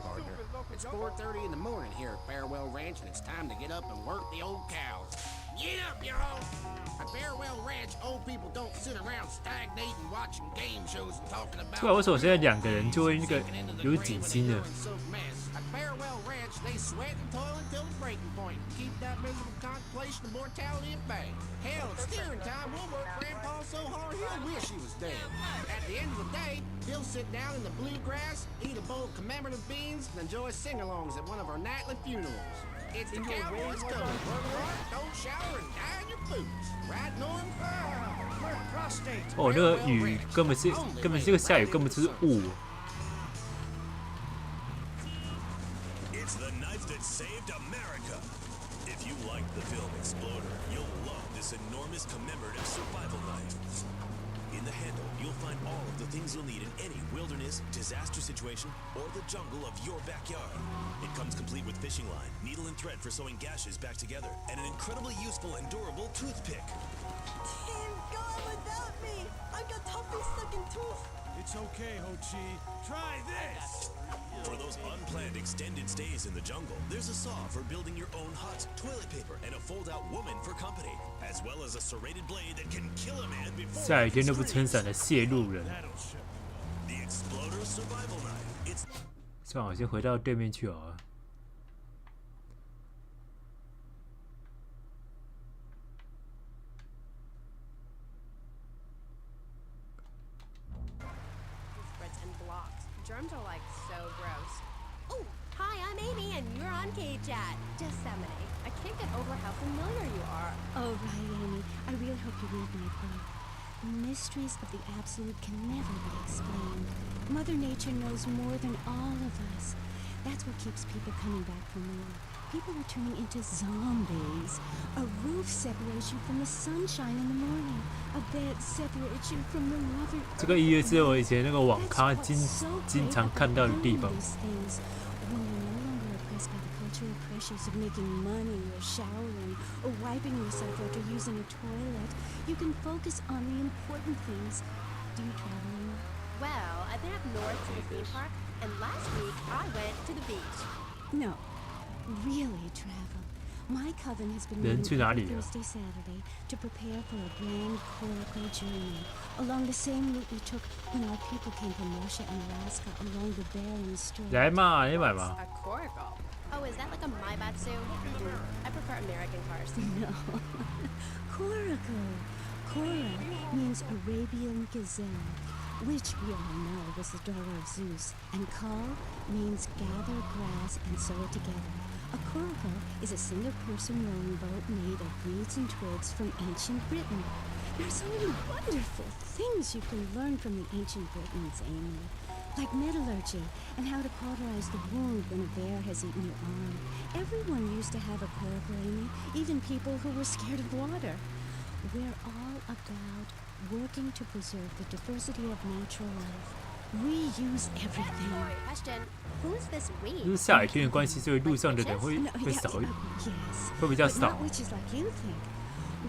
Partner. It's 4:30 in the morning here at Farewell Ranch, and it's time to get up and work the old cows. Get up, y'all! At Farewell Ranch, old people don't sit around stagnating, watching game shows and talking about. 对啊，为什么现在两个人就会那个有紧心的？ At Farewell Ranch, they sweat and toil until the breaking point. Keep that miserable contemplation of mortality at bay. Hell, at steering time, we'll work Grandpa so hard he'll wish he was dead. At the end of the day, he'll sit down in the bluegrass, eat a bowl of commemorative beans, and enjoy sing-alongs at one of our nightly funerals. It's the Cowboys Club. Work hard, don't shower, and die in your boots. Right, Norm? Prostate. 哦，那个雨根本这个下雨根本就是雾。 It's the knife that saved America. If you liked the film Exploder, you'll love this enormous commemorative survival knife. In the handle, you'll find all of the things you'll need in any wilderness, disaster situation, or the jungle of your backyard. It comes complete with fishing line, needle and thread for sewing gashes back together, and an incredibly useful and durable toothpick. Can't go on without me. I've got toffee stuck in tooth. It's okay, Ho-Chi. Try this! For those unplanned extended stays in the jungle, there's a saw for building your own hut, toilet paper, and a fold-out woman for company, as well as a serrated blade that can kill a man before 下雨天都不撑伞的泄路人。 The Exploder Survival Knife. It's 算了，我先回到对面去好了。 Germs are like so gross. Oh, hi, I'm Amy, and you're on K-Chat. Disseminate. I can't get over how familiar you are. Oh, right, Amy. I really hope you read my book. The mysteries of the absolute can never be explained. Mother Nature knows more than all of us. That's what keeps people coming back for more. People are turning into zombies. A roof separates you from the sunshine in the morning. A bed separates you from the lover. 这个音乐是我以前那个网咖经常看到的地方。 When you're no longer oppressed by the cultural pressures of making money or showering or wiping yourself after using a toilet, you can focus on the important things. Do you travel anymore? Well, I've been up north to the theme park, and last week I went to the beach. No, really travel. My coven has been meeting every Thursday, Saturday to prepare for a grand coracle journey along the same route we took when our people came from Russia and Alaska along the Bering Strait. 来嘛，你买嘛。 A coracle? Oh, is that like a Maibatsu? I prefer American cars. No. Coracle. Cora means Arabian gazelle, which we all know was the daughter of Zeus, and Kal means gather grass and sew it together. A coracle is a single-person rowing boat made of reeds and twigs from ancient Britain. There are so many wonderful things you can learn from the ancient Britons, Amy. Like metallurgy and how to cauterize the wound when a bear has eaten your arm. Everyone used to have a coracle, Amy, even people who were scared of water. We're all about working to preserve the diversity of natural life. Reuse everything. Question: Who's this we? 因为下雨天的关系，所以路上的人会少，会比较少。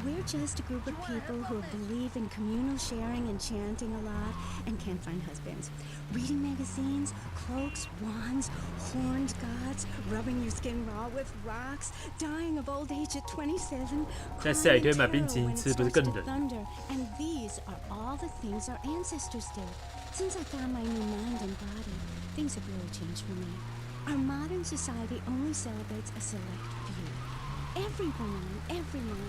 We're just a group of people who believe in communal sharing and chanting a lot and can't find husbands. Reading magazines, cloaks, wands, horned gods, rubbing your skin raw with rocks, dying of old age at 27, crying terror when it starts to thunder. And these are all the things our ancestors did. Since I found my new mind and body, things have really changed for me. Our modern society only celebrates a select few. Everyone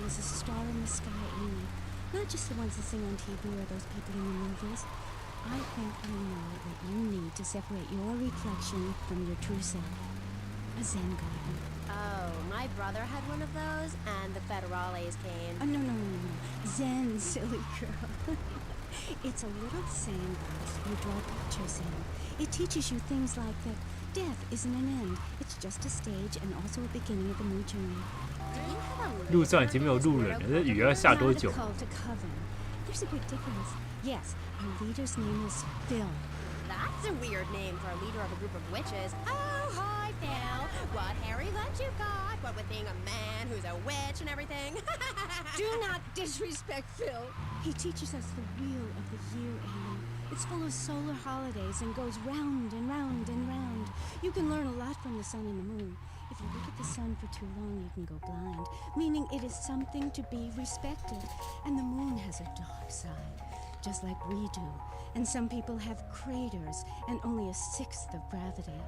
is a star in the sky, Amy. Not just the ones that sing on TV or those people in the movies. I think I know what you need to separate your reflection from your true self. A Zen garden. Oh, my brother had one of those, and the federales came. Oh, no. Zen, silly girl. It's a little sandbox you draw pictures in. It teaches you things like that death isn't an end. It's just a stage and also a beginning of a new journey. 路上已经没有路人了，这雨要下多久？ There's a big difference. Yes, our leader's name is Phil. That's a weird name for a leader of a group of witches. Oh, hi, Phil. What hairy lunch you got? What with being a man who's a witch and everything? Do not disrespect Phil. He teaches us the wheel of the year, Amy. It's full of solar holidays and goes round and round and round. You can learn a lot from the sun and the moon. If you look at the sun for too long, you can go blind, meaning it is something to be respected. And the moon has a dark side, just like we do. And some people have craters and only a sixth of gravity.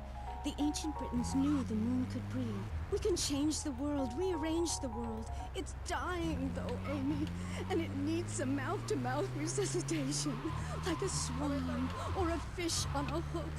The ancient Britons knew the moon could breathe. We can change the world, rearrange the world. It's dying, though, Amy, and it needs some mouth-to-mouth resuscitation, like a swan or a fish on a hook.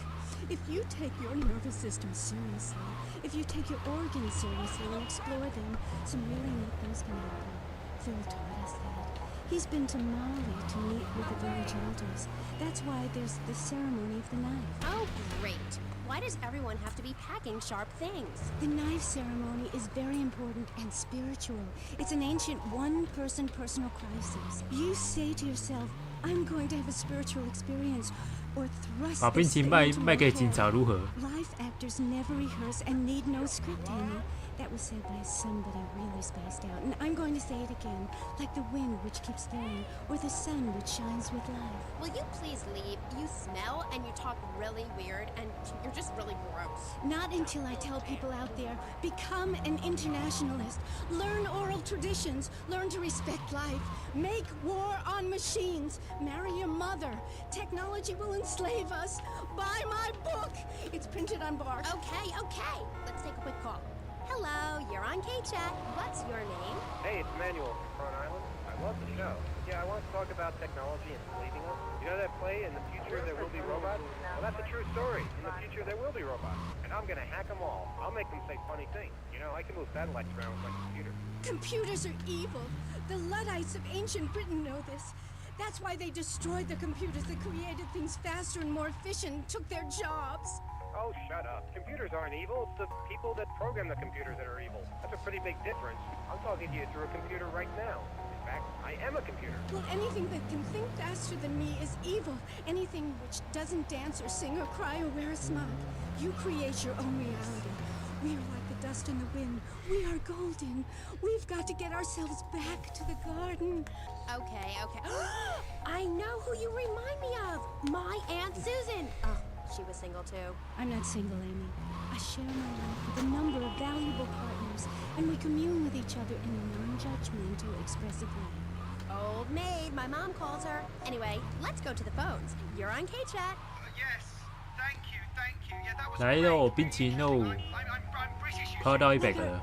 If you take your nervous system seriously, if you take your organs seriously and explore them, some really neat things can happen. Phil taught us that. He's been to Mali to meet with the village elders. That's why there's the ceremony of the knife. Oh, great. Why does everyone have to be packing sharp things? The knife ceremony is very important and spiritual. It's an ancient one-person personal crisis. You say to yourself, I'm going to have a spiritual experience, or thrust this thing into my head. Life actors never rehearse and need no script, Amy. That was said by somebody really spaced out, and I'm going to say it again, like the wind which keeps flowing, or the sun which shines with life. Will you please leave? You smell and you talk really weird, and you're just really gross. Not until I tell people out there, become an internationalist. Learn oral traditions. Learn to respect life. Make war on machines. Marry your mother. Technology will enslave us. Buy my book. It's printed on bark. Okay. Let's take a quick call. Hello, you're on K-Chat. What's your name? Hey, it's Emmanuel from Front Island. I love the show. Yeah, I want to talk about technology and enslaving us. You know that play, In the Future There Will Be Robots? Well, that's a true story. In the future, there will be robots. And I'm going to hack them all. I'll make them say funny things. You know, I can move satellites around with my computer. Computers are evil. The Luddites of ancient Britain know this. That's why they destroyed the computers that created things faster and more efficient and took their jobs. Oh, shut up. Computers aren't evil. It's the people that program the computers that are evil. That's a pretty big difference. I'm talking to you through a computer right now. In fact, I am a computer. Well, anything that can think faster than me is evil. Anything which doesn't dance or sing or cry or wear a smock. You create your own reality. We are like the dust in the wind. We are golden. We've got to get ourselves back to the garden. Okay. I know who you remind me of. My Aunt Susan. Oh, she was single too. I'm not single, Amy. I share my life with a number of valuable partners, and we commune with each other in a non-judgmental, expressive way. Old maid, my mom calls her. Anyway, let's go to the phones. You're on K-Chat. Yes, thank you. Yeah, that was 来喽，冰淇淋喽！快到100个了。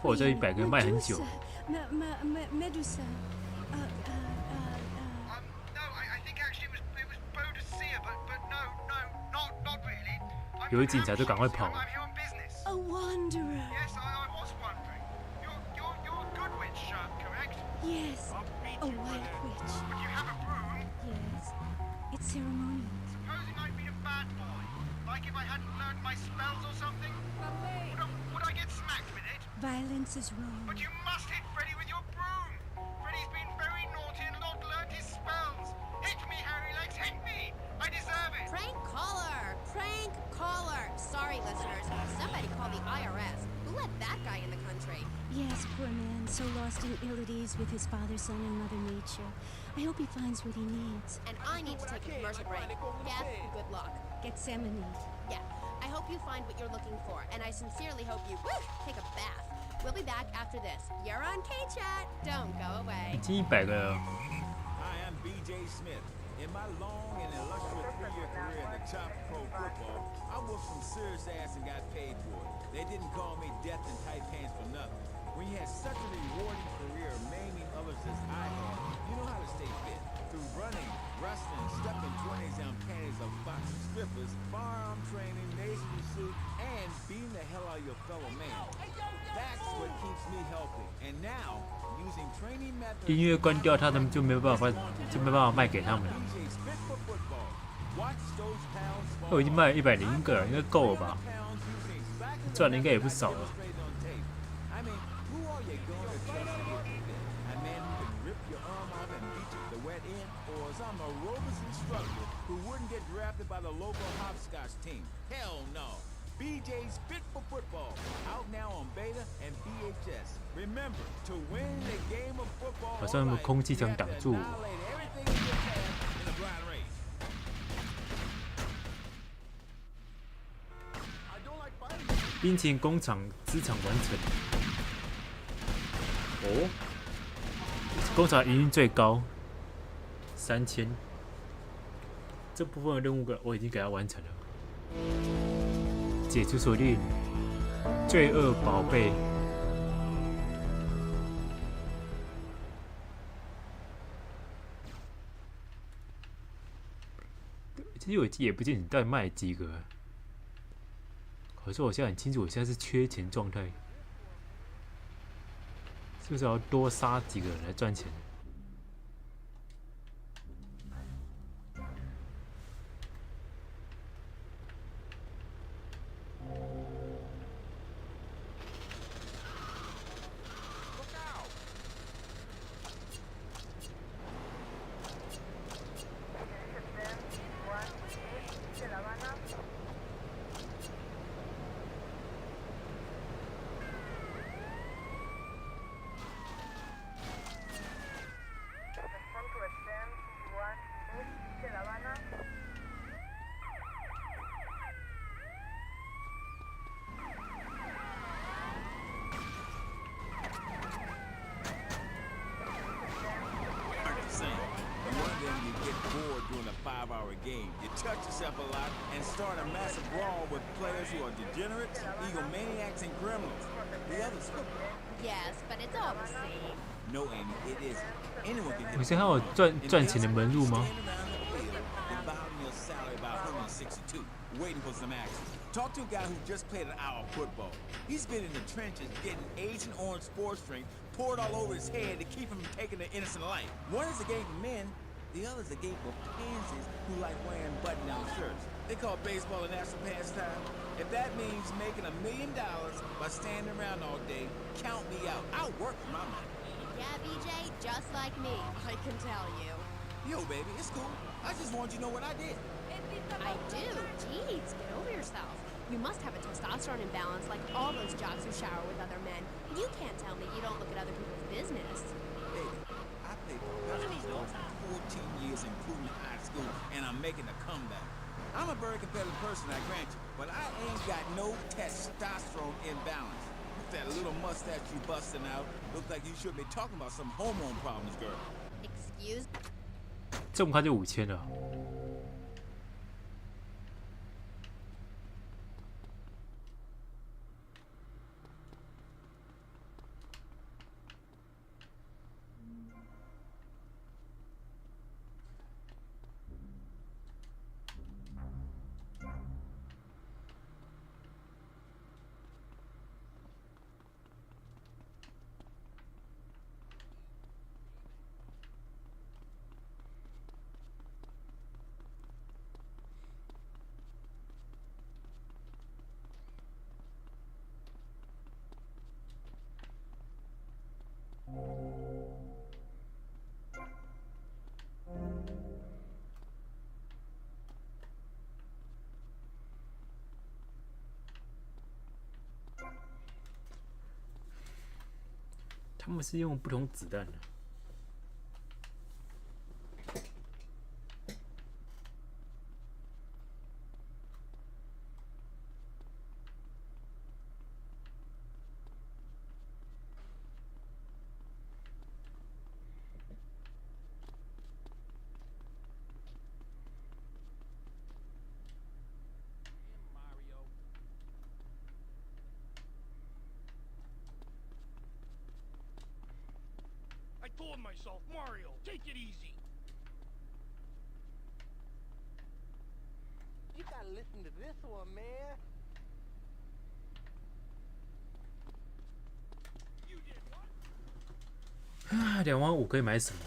我这100个卖很久。Medusa. No, I think actually it was Bodicea, but no, not really. 有警察就赶快跑。A wand wanderer. Yes, I was wondering. You're a good witch, correct? Yes, a white witch. But you have a broom. Yes, it's ceremonial. Supposing I'd been a bad boy. Like if I hadn't learned my spells or something? Would I get smacked with it? Violence is wrong. But you must hit Freddy with your broom. Freddy's been very naughty and not learned his spells. Hit me, Harry Legs, hit me. I deserve it. Prank caller! Prank caller! Sorry, listeners. Somebody call the IRS. Who let that guy in the country? Yes, poor man, so lost in ill at ease with his father, son, and Mother Nature. I hope he finds what he needs. And I need to take a commercial break. Yes, good luck. Gethsemane. Yeah, I hope you find what you're looking for, and I sincerely hope you take a bath. We'll be back after this. You're on K-Chat. Don't go away. 已经100个了。 Hi, I'm BJ Smith. In my long and illustrious 3-year career in the top pro football, I whooped some serious ass and got paid for it. They didn't call me death in tight pants for nothing. When you had such a rewarding career, maiming others as I had, you know how to stay fit. Through running, wrestling, stepping 20s down panties of fox strippers, firearm training, masonry suit, and beating the hell out of your fellow man. That's what keeps me healthy. And now, using training methods... 音乐关掉，他们就没办法卖给他们了。我已经卖了101个了，应该够了吧？赚的应该也不少了。 who wouldn't get drafted by the local hopscotch team. Hell no. BJ's Fit for Football, out now on beta and VHS. Remember, to win the game of football, 好像空气墙挡住我。 冰淇淋工厂资产完成。哦，工厂营运最高3000。这部分的任务我已经给它完成了。解除锁定，罪恶宝贝。其实我也不记得你到底卖了几个。 可是我现在很清楚，我现在是缺钱状态，是不是要多杀几个人来赚钱？Game. You touch yourself a lot and start a massive brawl with players who are degenerates, egomaniacs, and criminals. The others. Yes, but it's all the same. No, Amy, it isn't. Anyone can. 你现在有赚钱的门路吗？ Waiting for some action. Talk to a guy who just played an hour of football. He's been in the trenches getting Agent Orange sports drink poured all over his head to keep him from taking an innocent life. One is a game for men. The other's a game for pansies who like wearing button-down shirts. They call baseball a national pastime. If that means making $1 million by standing around all day, count me out. I'll work for my money. Yeah, BJ, just like me. I can tell you. Yo, baby, it's cool. I just want you to know what I did. I do. Jeez, get over yourself. You must have a testosterone imbalance like all those jocks who shower with other men. You can't tell me you don't look at other people's business. Baby, I played basketball for 14 years, including high school, and I'm making a comeback. I'm a very competitive person, I grant you, but I ain't got no testosterone imbalance. With that little mustache you busting out, looks like you should be talking about some hormone problems, girl. Excuse? 这么快就5000了。他们是用不同子弹的。I told myself, Mario, take it easy. You gotta listen to this one, man. Ah, 25000可以买什么？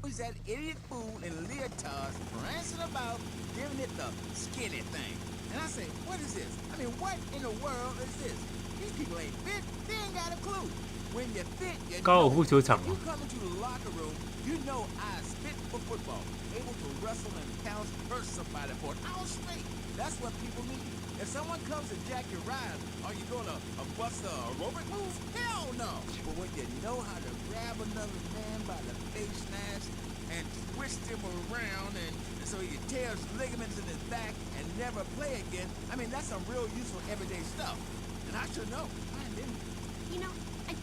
Who's that idiot fool in leotards prancing about, giving it the skinny thing? And I say, what is this? I mean, what in the world is this? These people ain't fit. They ain't got a clue. When you fit, you 高尔 know. 夫球场 If 吗 you come into the locker room, you know I is fit for football, able to wrestle and pounce, curse somebody for an hour straight. That's what people need. If someone comes and jack your ride, are you gonna bust a aerobic move? Hell no. But when you know how to grab another man by the face snatch and twist him around and so he tears ligaments in his back and never play again, I mean, that's some real useful everyday stuff. And I should know. I didn't. You know, I...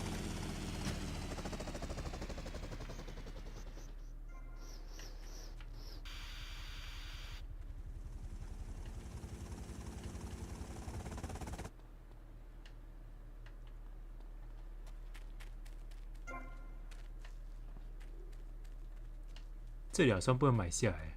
这2双不能买下来。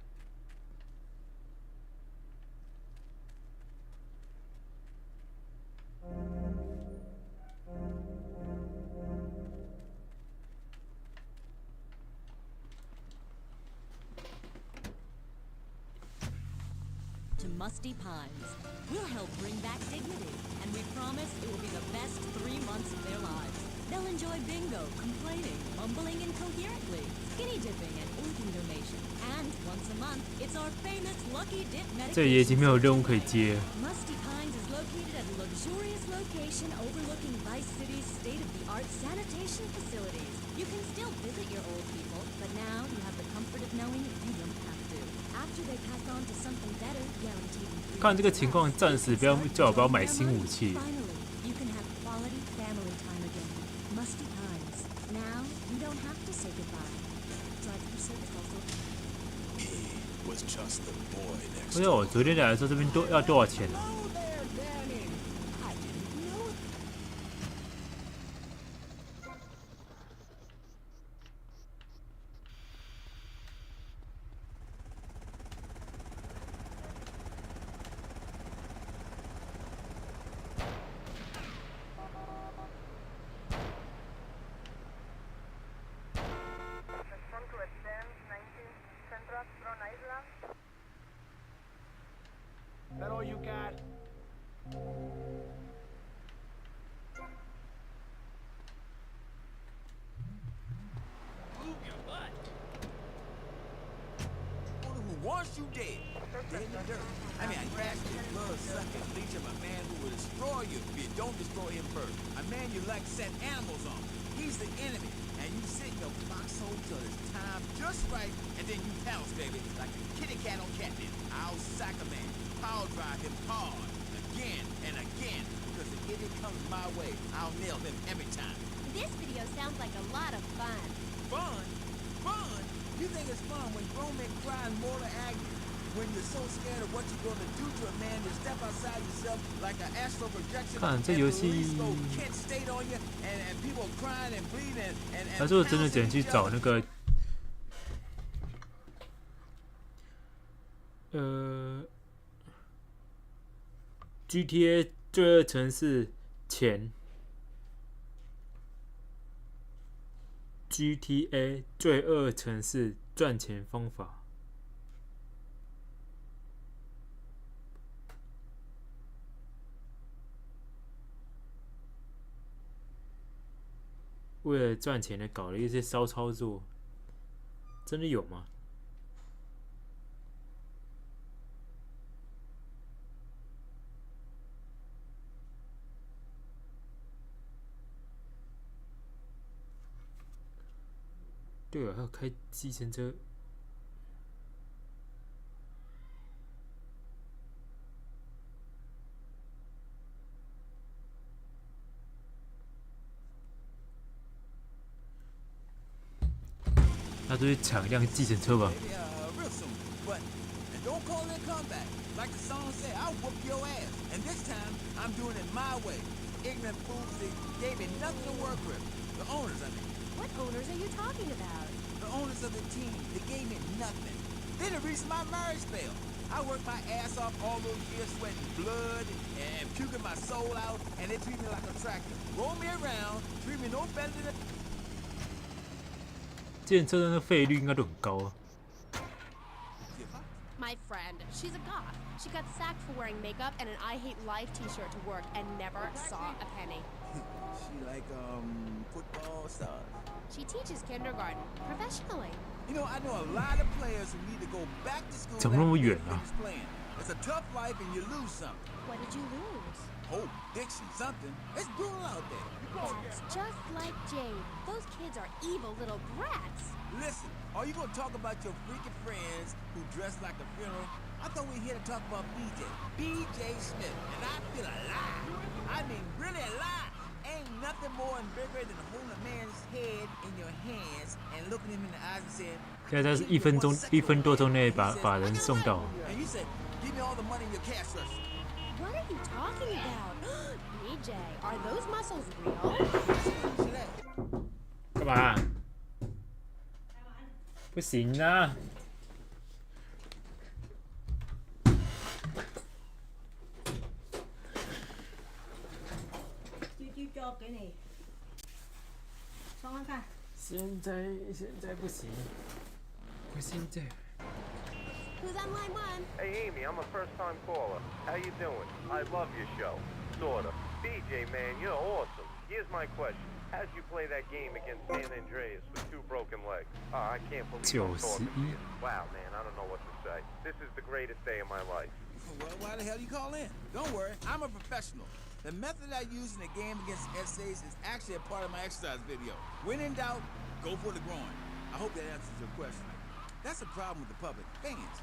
To Musty Pines. We'll help bring back dignity, and we promise it will be the best 3 months of their lives. They'll enjoy bingo, complaining, mumbling incoherently, skinny dipping, and organ donation. And once a month, it's our famous Lucky Dip 这里已经 medication. 没有任务可以接。 Musty Pines is located at a luxurious location overlooking Vice City's state-of-the-art sanitation facilities. You can still visit your old people, but now you have the comfort of knowing you don't have to. After they pass on to something better, guaranteed in 3看这个情况，暂时不要叫我不要买新武器。 Finally, you can have quality family time again. Musty Pines. Now you don't have to say goodbye. Drive-through service also. Was just the boy next 不知道我昨天来的时候，这边要多少钱啊？ That all you got? Move your butt. Who wants you dead? Dead in the dirt. I mean, a nasty, blood-sucking leech of a man who will destroy you if you don't destroy him first. A man you like set animals on. He's the enemy, and you sit in your foxhole till it's time just right, and then you pounce, baby, like a kitty cat on catnip. I'll sack a man, power drive him hard, again and again, because if idiot comes my way, I'll nail him every time. This video sounds like a lot of fun. Fun? Fun? You think it's fun when grown men cry in mortal agony? When you're so scared of what you're going to do to a man, you step outside yourself like an astral projection, 看这 and 游 police 戏， go Kent State on you, and people crying and bleeding and 还是我真的只能去找那个GTA 罪恶城市前 GTA 罪恶城市赚钱方法。为了赚钱的搞了一些骚操作，真的有吗？对啊，还有开计程车。他都去抢一辆计程车吧？ Real soon, but and don't call it a comeback. Like the song said, I'll whoop your ass. And this time, I'm doing it my way. Ignorant fools, they gave me nothing to work with. The owners, I mean. What owners are you talking about? The owners of the team, they gave me nothing. They're the reason my marriage failed. I worked my ass off all those years, sweating blood and puking my soul out, and they treat me like a tractor. Roll me around, treat me no better than a... 计程车的那个费率应该都很高啊。 My friend, she's a goth. She got sacked for wearing makeup and an I Hate Life t-shirt to work and never saw a penny. She like, football stars. She teaches kindergarten professionally. You know, I know a lot of players who need to go back to school 怎么那么 after 远 they 啊？ finish playing. It's a tough life and you lose something. What did you lose? Oh, Dixie, something. It's brutal out there. That's just like Jade. Those kids are evil little brats. Listen, are you gonna talk about your freaking friends who dress like a funeral? I thought we were here to talk about BJ. BJ Smith. And I feel alive. I mean, really alive. Ain't nothing more and bigger than holding a man's head in your hands and looking him in the eyes and saying, 现在是1分多钟内把人送到。 and you said, give me all the money in your cash register. What are you talking about? BJ, are those muscles real? 干嘛？不行啊！交给你，爽爽看。现在不行，我现在。 Who's on line one? Hey, Amy, I'm a first-time caller. How you doing? I love your show. Sorta. BJ, man, you're awesome. Here's my question. How'd you play that game against San Andreas with 2 broken legs? Oh, I can't believe I'm talking to you. Wow, man, I don't know what to say. This is the greatest day of my life. Well, why the hell you call in? Don't worry, I'm a professional. The method I use in the game against essays is actually a part of my exercise video. When in doubt, go for the groin. I hope that answers your question. That's a problem with the public. Fans.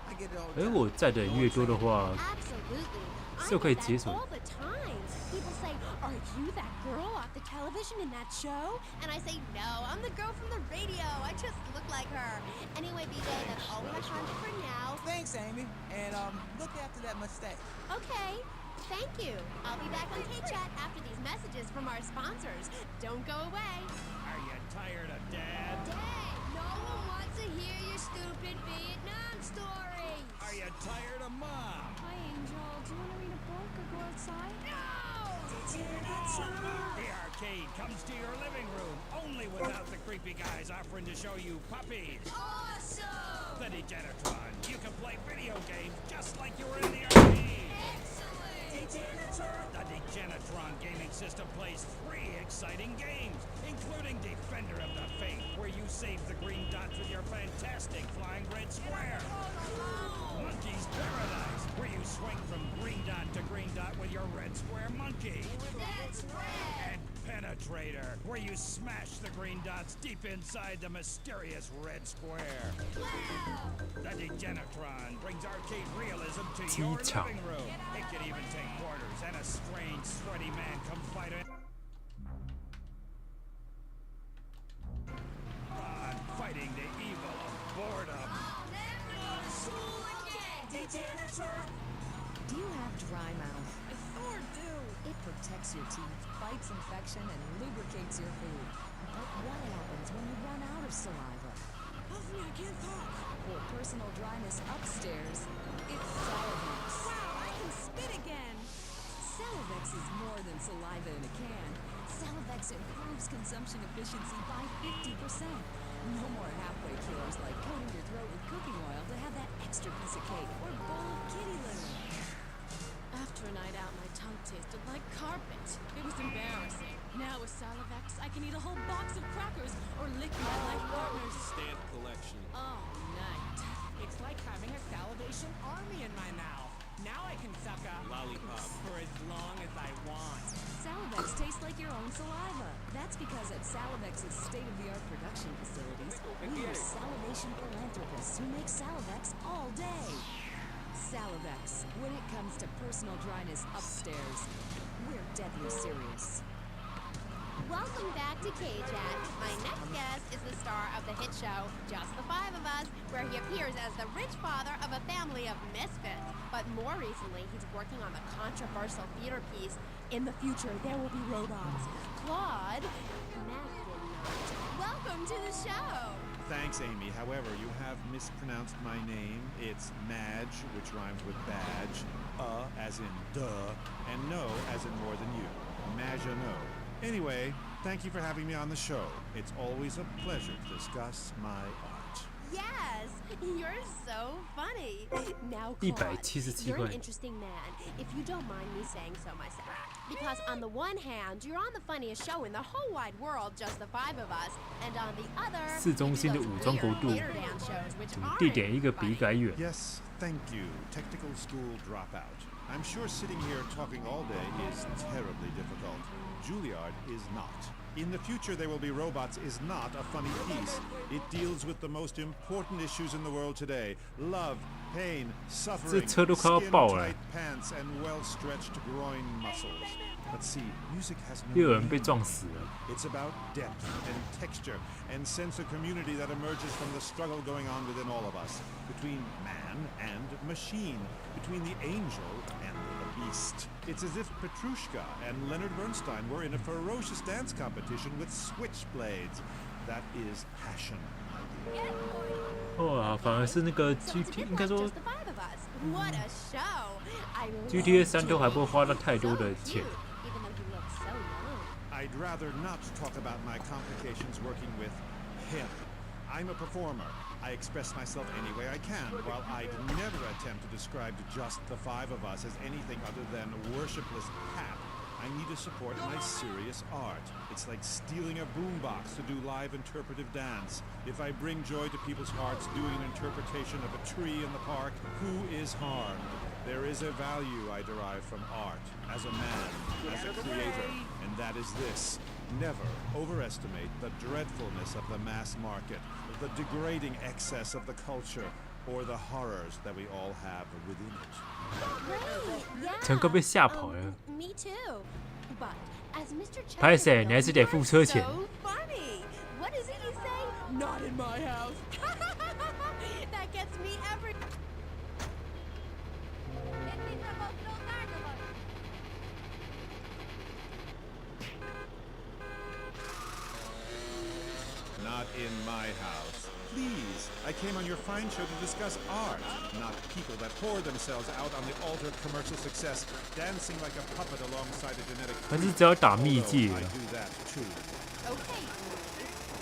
I get it all the time. 我在的人越多的话， Absolutely. 是可以解锁。 All the time. People say, "Are you that girl off the television in that show?" And I say, "No, I'm the girl from the radio. I just look like her." Anyway, BJ, that's all we have time for now. Thanks, Amy. And look after that mustache. Okay. Thank you. I'll be back on K-Chat after these messages from our sponsors. Don't go away. Are you tired of Dad? Dad, no one wants to hear your stupid Vietnam story. Are you tired of Mom? Hi, Angel. Do you want to read a book or go outside? The arcade comes to your living room, only without the creepy guys offering to show you puppies. Awesome! The Degenitron. You can play video games just like you were in the arcade. The Degenitron gaming system plays 3 exciting games, including Defender of the Faith, where you save the green dots with your fantastic flying red square. Monkey's Paradise, where you swing from green dot to green dot with your red square monkey. That's red! And Penetrator, where you smash the green dots deep inside the mysterious red square. Wow! The Degenitron brings arcade realism to your living room. It can even take quarters, and a strange, sweaty man come fight it. On fighting the evil of boredom. I'll never go to school again! Do you have dry mouth? I sure do. It protects your teeth, fights infection, and lubricates your food. But what happens when you run out of saliva? Help me, I can't talk. For personal dryness upstairs, it's Salivex. Wow, I can spit again. Salivex is more than saliva in a can. Salivex improves consumption efficiency by 50%. No more halfway killers like coating your throat with cooking oil to have that extra piece of cake or bowl of kitty litter. After a night out, my tongue tasted like carpet. It was embarrassing. Now with Salivex, I can eat a whole box of crackers or lick my life partner's Stamp collection. all night. It's like having a salivation army in my mouth. Now I can sucker. Lollipop. For as long as I want. Salivex tastes like your own saliva. That's because at Salivex's state-of-the-art production facilities, we use salivation philanthropists who make Salivex all day. Salivex, when it comes to personal dryness upstairs, we're deadly serious. Welcome back to K-Chat. My next guest is the star of the hit show, Just the Five of Us, where he appears as the rich father of a family of misfits. But more recently, he's working on the controversial theater piece, In the Future, There Will Be Robots. Claude Mackinot, welcome to the show. Thanks, Amy. However, you have mispronounced my name. It's Madge, which rhymes with badge. As in duh, and no as in more than you. Maginot. Anyway, thank you for having me on the show. It's always a pleasure to discuss my art. Yes, you're so funny. Now, Claude, you're an interesting man, if you don't mind me saying so myself. Because on the one hand, you're on the funniest show in the whole wide world, Just the Five of Us, and on the other, 市中心的武装国度，地点一个比一个还远。 Yes, thank you. Technical school dropout. I'm sure sitting here talking all day is terribly difficult. Juilliard is not. In the Future There Will Be Robots is not a funny piece. It deals with the most important issues in the world today. Love, pain, suffering, skin-tight pants, and well-stretched groin muscles. But see, music has no meaning. It's about depth and texture and sense of community that emerges from the struggle going on within all of us. Between man and machine. Between the angel and the beast. It's as if Petrushka and Leonard Bernstein were in a ferocious dance competition with switchblades. That is passion. 哇，反而是那个 GT， 应该说 What a show! GTA 3都还不会花到太多的钱。 I'd rather not talk about my complications working with him. I'm a performer. I express myself any way I can, while I'd never attempt to describe Just the Five of Us as anything other than worshipless pap. I need to support my serious art. It's like stealing a boombox to do live interpretive dance. If I bring joy to people's hearts doing an interpretation of a tree in the park, who is harmed? There is a value I derive from art, as a man, as a creator, and that is this. Never overestimate the dreadfulness of the mass market, the degrading excess of the culture, or the horrors that we all have within it. 陈哥被吓跑了。 Me too. But as Mr. 拍谁？你还是得付车钱。 So funny. What is it you say? Not in my house. That gets me every. Not in my house. Please, I came on your fine show to discuss art, not people that pour themselves out on the altar of commercial success, dancing like a puppet alongside a genetic. 还是只要打秘籍。 I do that too. Okay.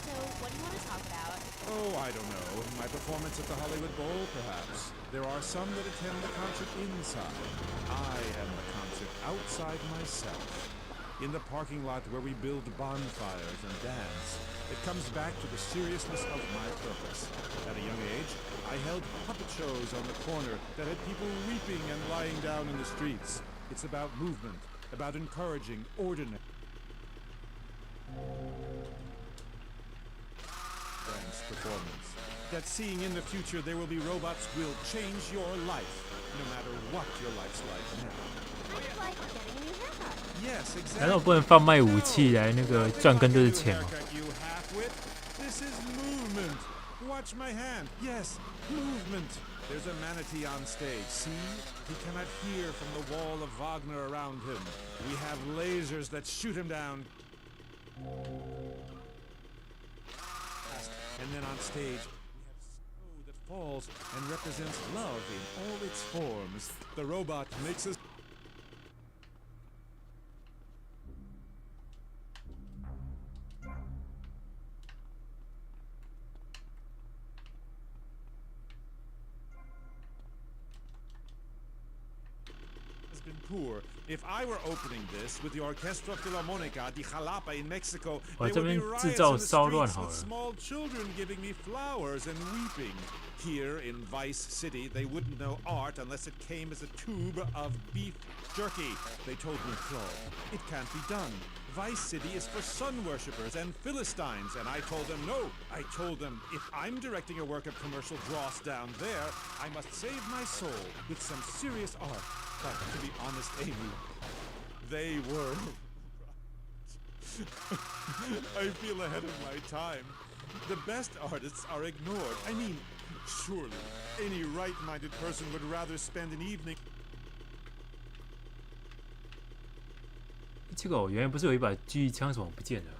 So, what do you want to talk about? Oh, I don't know. My performance at the Hollywood Bowl, perhaps. There are some that attend the concert inside. I am the concert outside myself. In the parking lot where we build bonfires and dance, it comes back to the seriousness of my purpose. At a young age, I held puppet shows on the corner that had people weeping and lying down in the streets. It's about movement, about encouraging ordinary dance performance. That seeing in the future there will be robots will change your life, no matter what your life's like now. It's like getting a new haircut. Yes, exactly. 难道不能贩卖武器来那个赚更多的钱吗？ This is movement. Watch my hand. Yes, movement. There's a manatee on stage. See? He cannot hear from the wall of Wagner around him. We have lasers that shoot him down. And then on stage, we have snow that falls and represents love in all its forms. The robot makes us poor. If I were opening this with the Orquestra Filarmonica di Jalapa in Mexico, there would be riots in the streets with small children giving me flowers and weeping. Here in Vice City, they wouldn't know art unless it came as a tube of beef jerky. They told me, Claude, it can't be done. Vice City is for sun worshippers and Philistines, and I told them no. I told them if I'm directing a work of commercial dross down there, I must save my soul with some serious art. But to be honest, Amy, they were I feel ahead of my time. The best artists are ignored. I mean, surely any right-minded person would rather spend an evening. 这个原来不是有一把狙击枪什么不见了？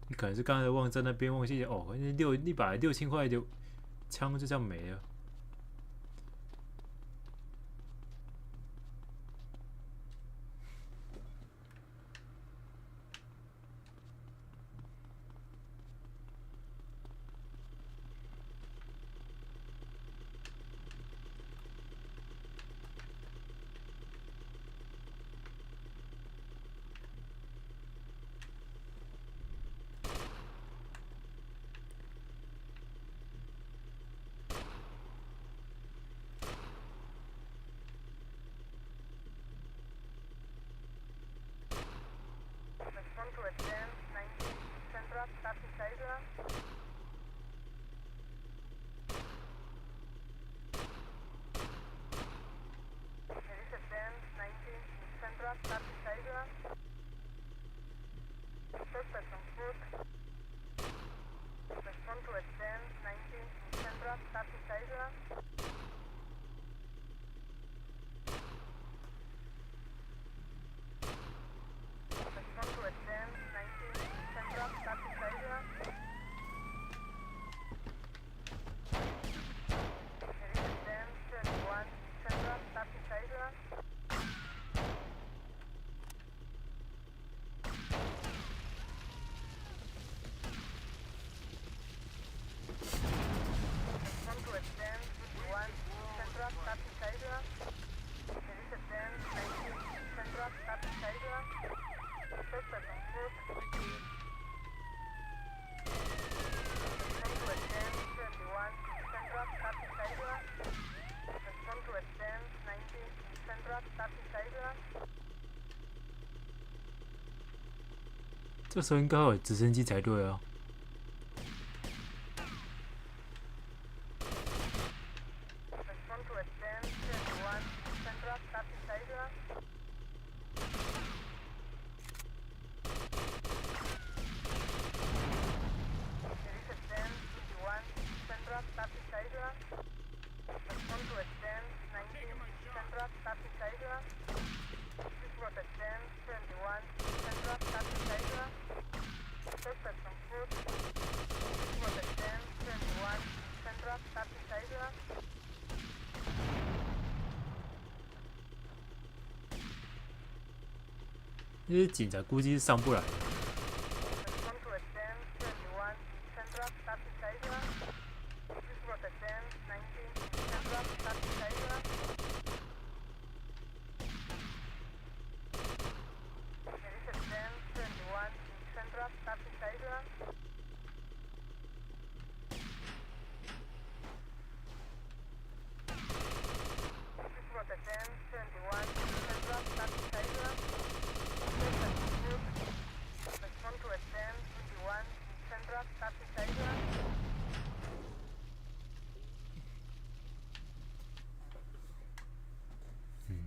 你可能是刚才忘在那边忘记哦，一把6000块的枪就这样没了。这时候应该有直升机才对啊。这些警察估计是上不来的。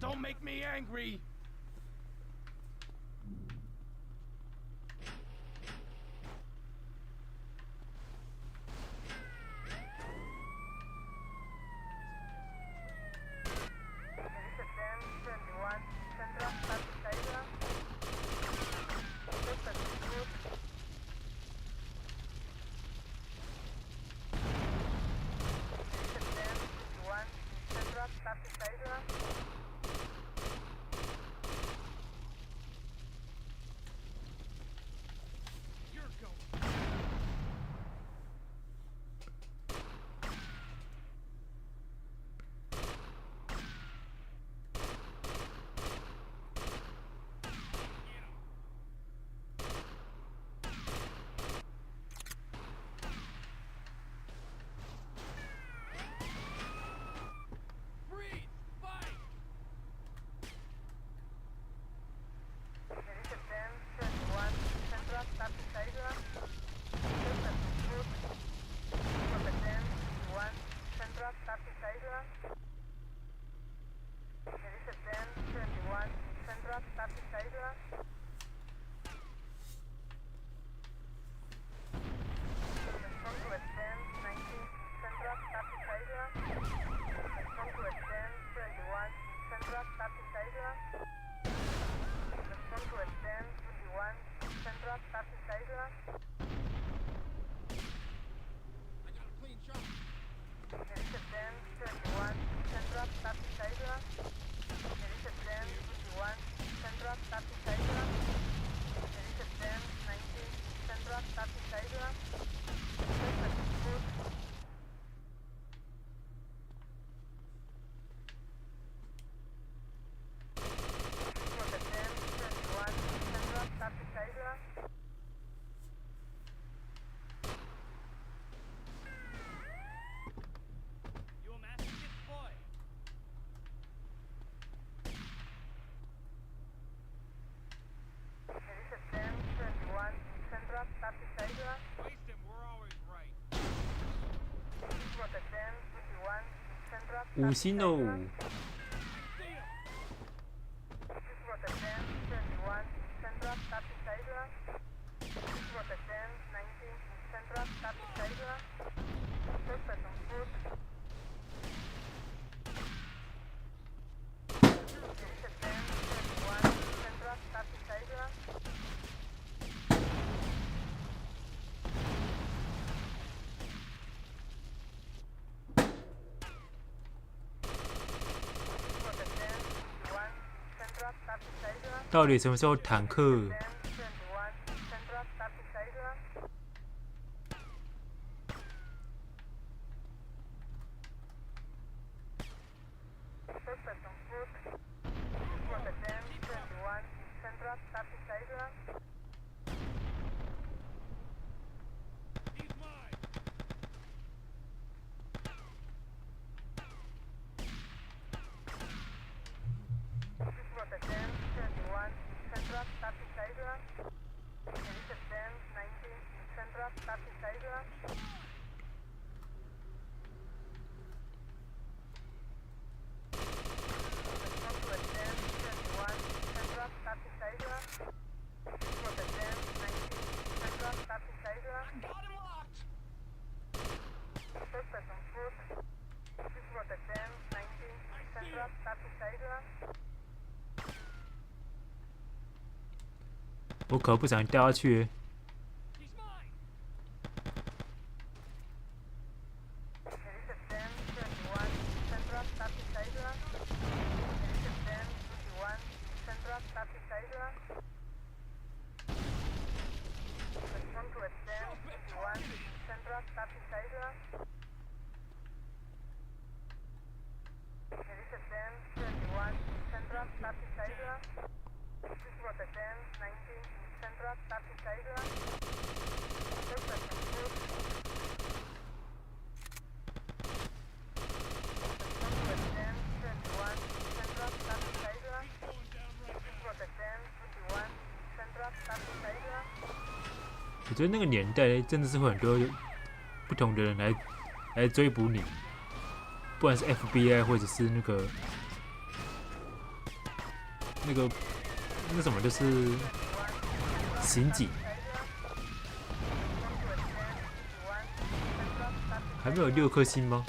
Don't make me angry! 5星哦。到底什么时候坦克？我可不想掉下去。我觉得那个年代真的是会很多不同的人来追捕你，不管是 FBI 或者是那什么，就是刑警。还没有6颗星吗？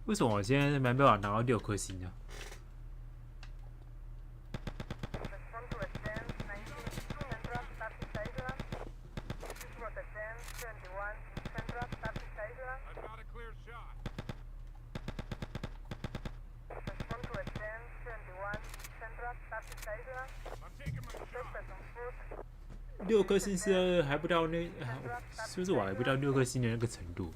为什么我现在没办法拿到6颗星呢？ 6颗星是还不到那，是不是我还不到6颗星的那个程度？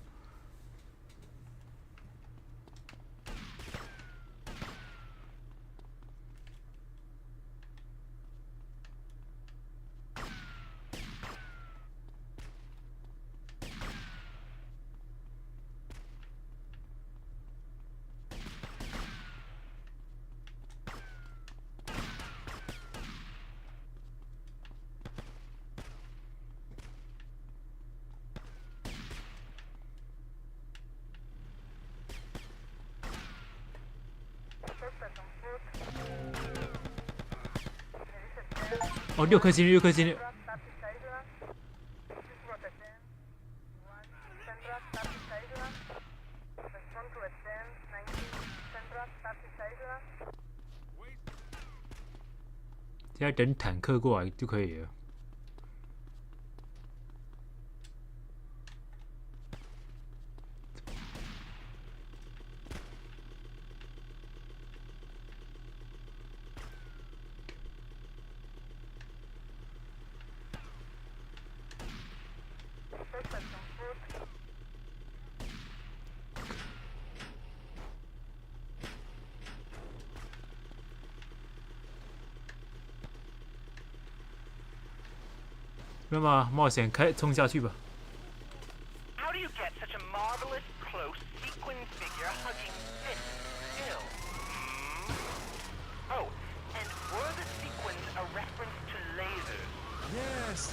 哦，6颗星，6颗星。现在等坦克过来就可以了。那么冒险冲下去吧。How do you get such a marvelous, close, sequin figure hugging this still? Oh, and were the sequins a reference to lasers?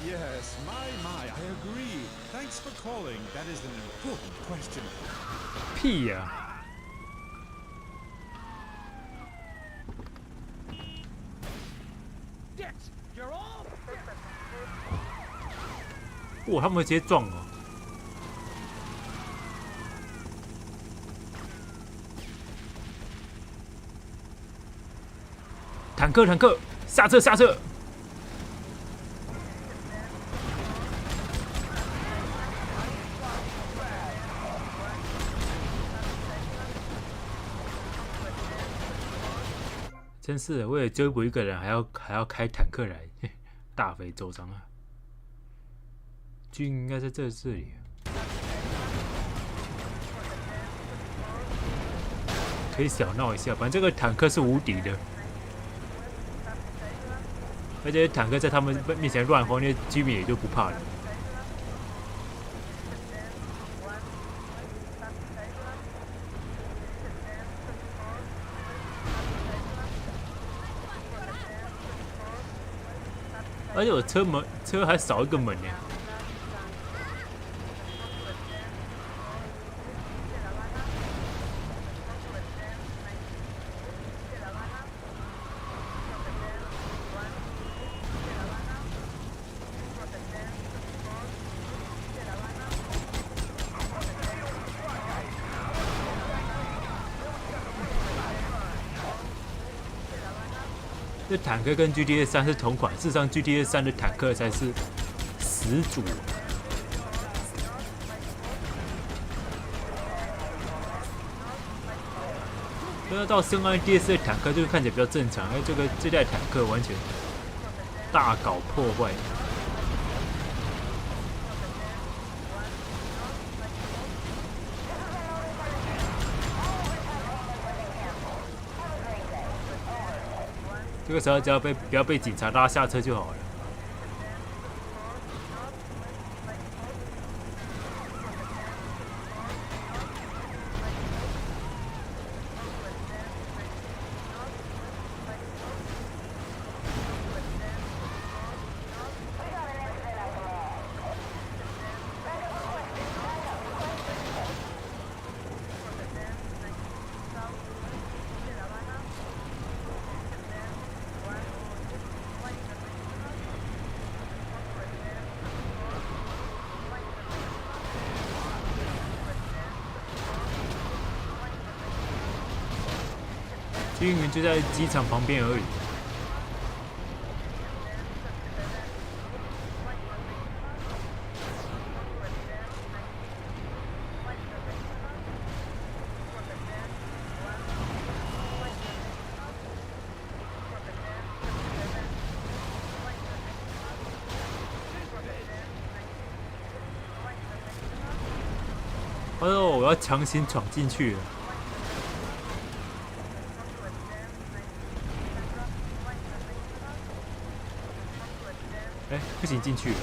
Yes, my, I agree. Thanks for calling. That is an important question. 屁呀！哇，他们直接撞哦！坦克，下车！真是为了追捕一个人，还要开坦克来，大费周章啊！军应该在这里。可以小闹一下，反正这个坦克是无敌的，而且坦克在他们面前乱轰，那居民也就不怕了。而且我车还少一个门呢。这坦克跟 GTA 3是同款，事实上 GTA 3的坦克才是始祖。那到深安 DS 的坦克就看起来比较正常，而这代坦克完全大搞破坏。这个时候只要不要被警察拉下车就好了。军营就在机场旁边而已。哦，我要强行闯进去了。哎，不行，进去了。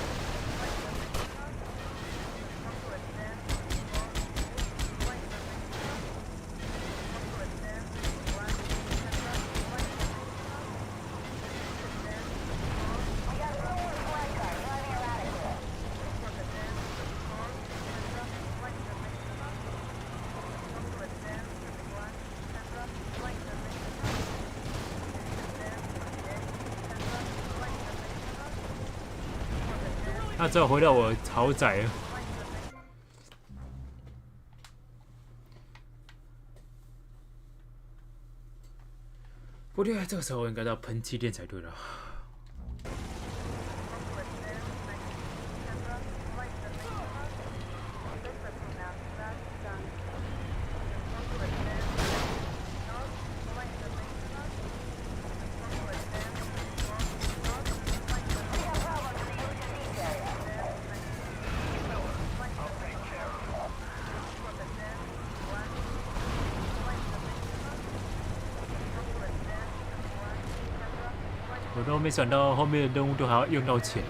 那只好回到我豪宅了。不对，这个时候应该到喷气垫才对了。我都没想到后面的任务都还要用到钱。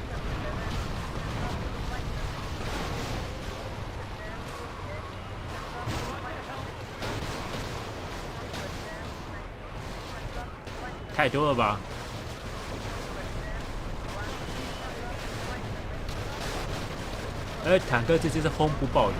太多了吧？坦克这就是轰不爆的。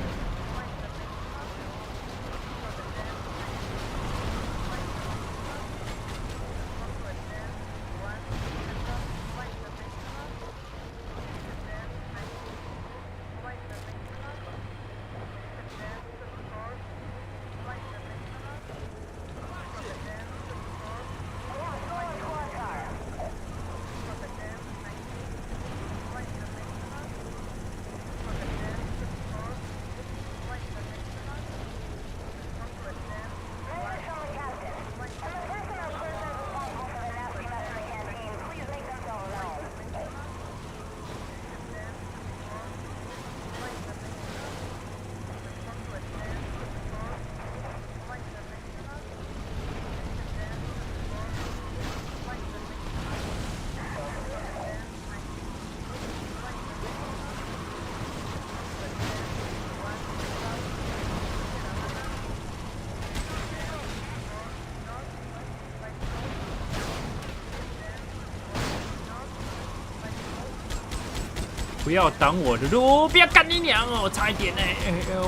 不要挡我的路！不要干你娘哦！差一点呢，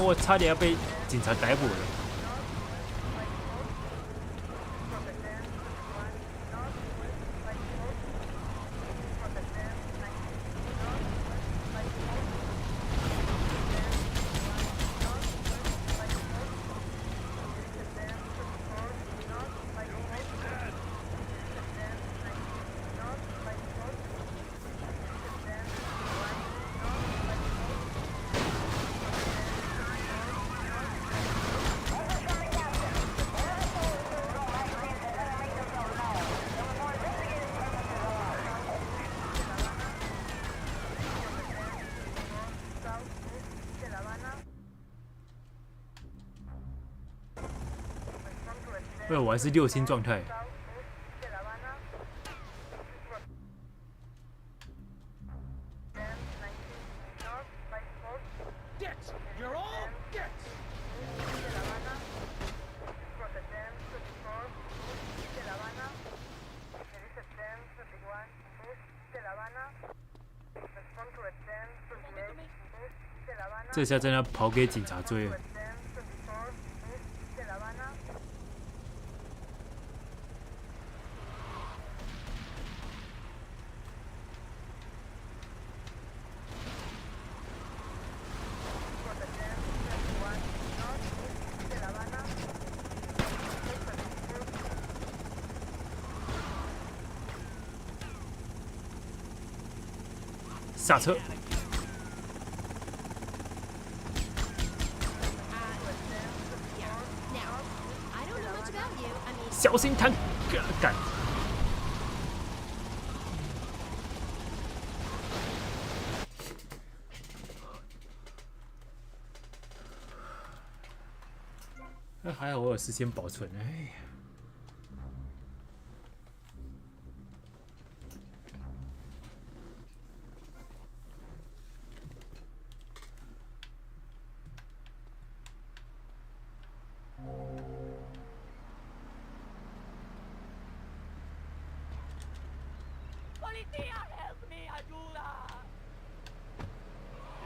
我差点要被警察逮捕了。我还是6星状态。这下真的要跑给警察追了。下车。小心坦克！干！那还好我有事先保存，哎呀。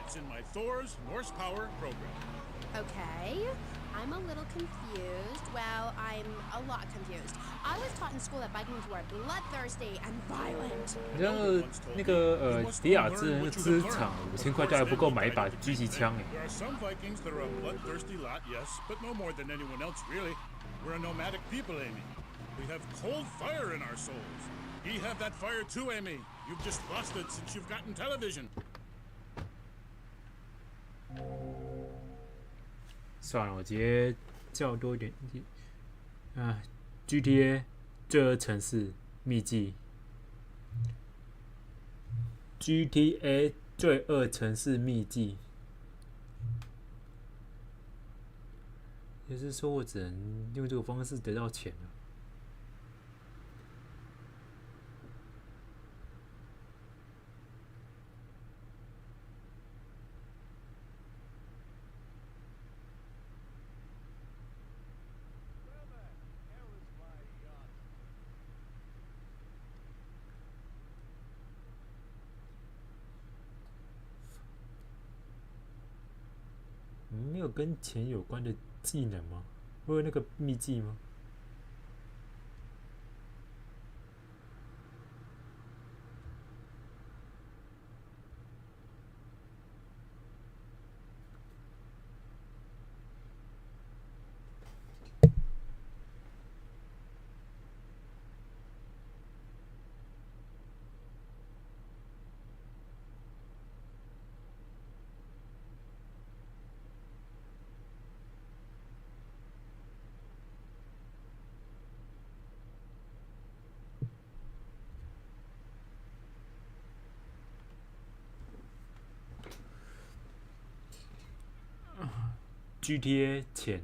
It's in my Thor's Norse Power program. Okay, I'm a little confused. Well, I'm a lot confused. I was taught in school that Vikings were bloodthirsty and violent. 你知道那个迪亚兹的那个资产5000块，就还不够买一把狙击枪哎。 There are some Vikings that are a bloodthirsty lot, yes, but no more than anyone else, really. We're a nomadic people, Amy. We have cold fire in our souls. You have that fire too, Amy. You've just lost it since you've gotten television. 算了，我直接叫多一点。GTA 罪恶城市秘技。GTA 罪恶城市秘技。也就是说，我只能用这个方式得到钱了。 没有跟钱有关的技能吗？会有那个秘技吗？GTA 钱，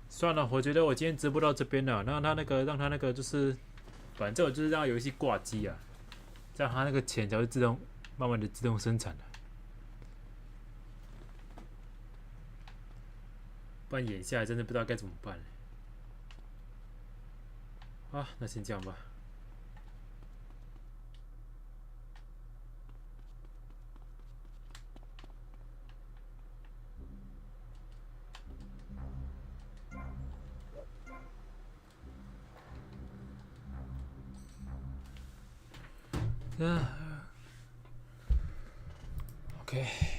算了，我觉得我今天直播到这边了。让他那个就是，反正我就是让游戏挂机啊，这样他那个钱才会慢慢的自动生产的。不然眼下来真的不知道该怎么办。啊，那先这样吧。OK。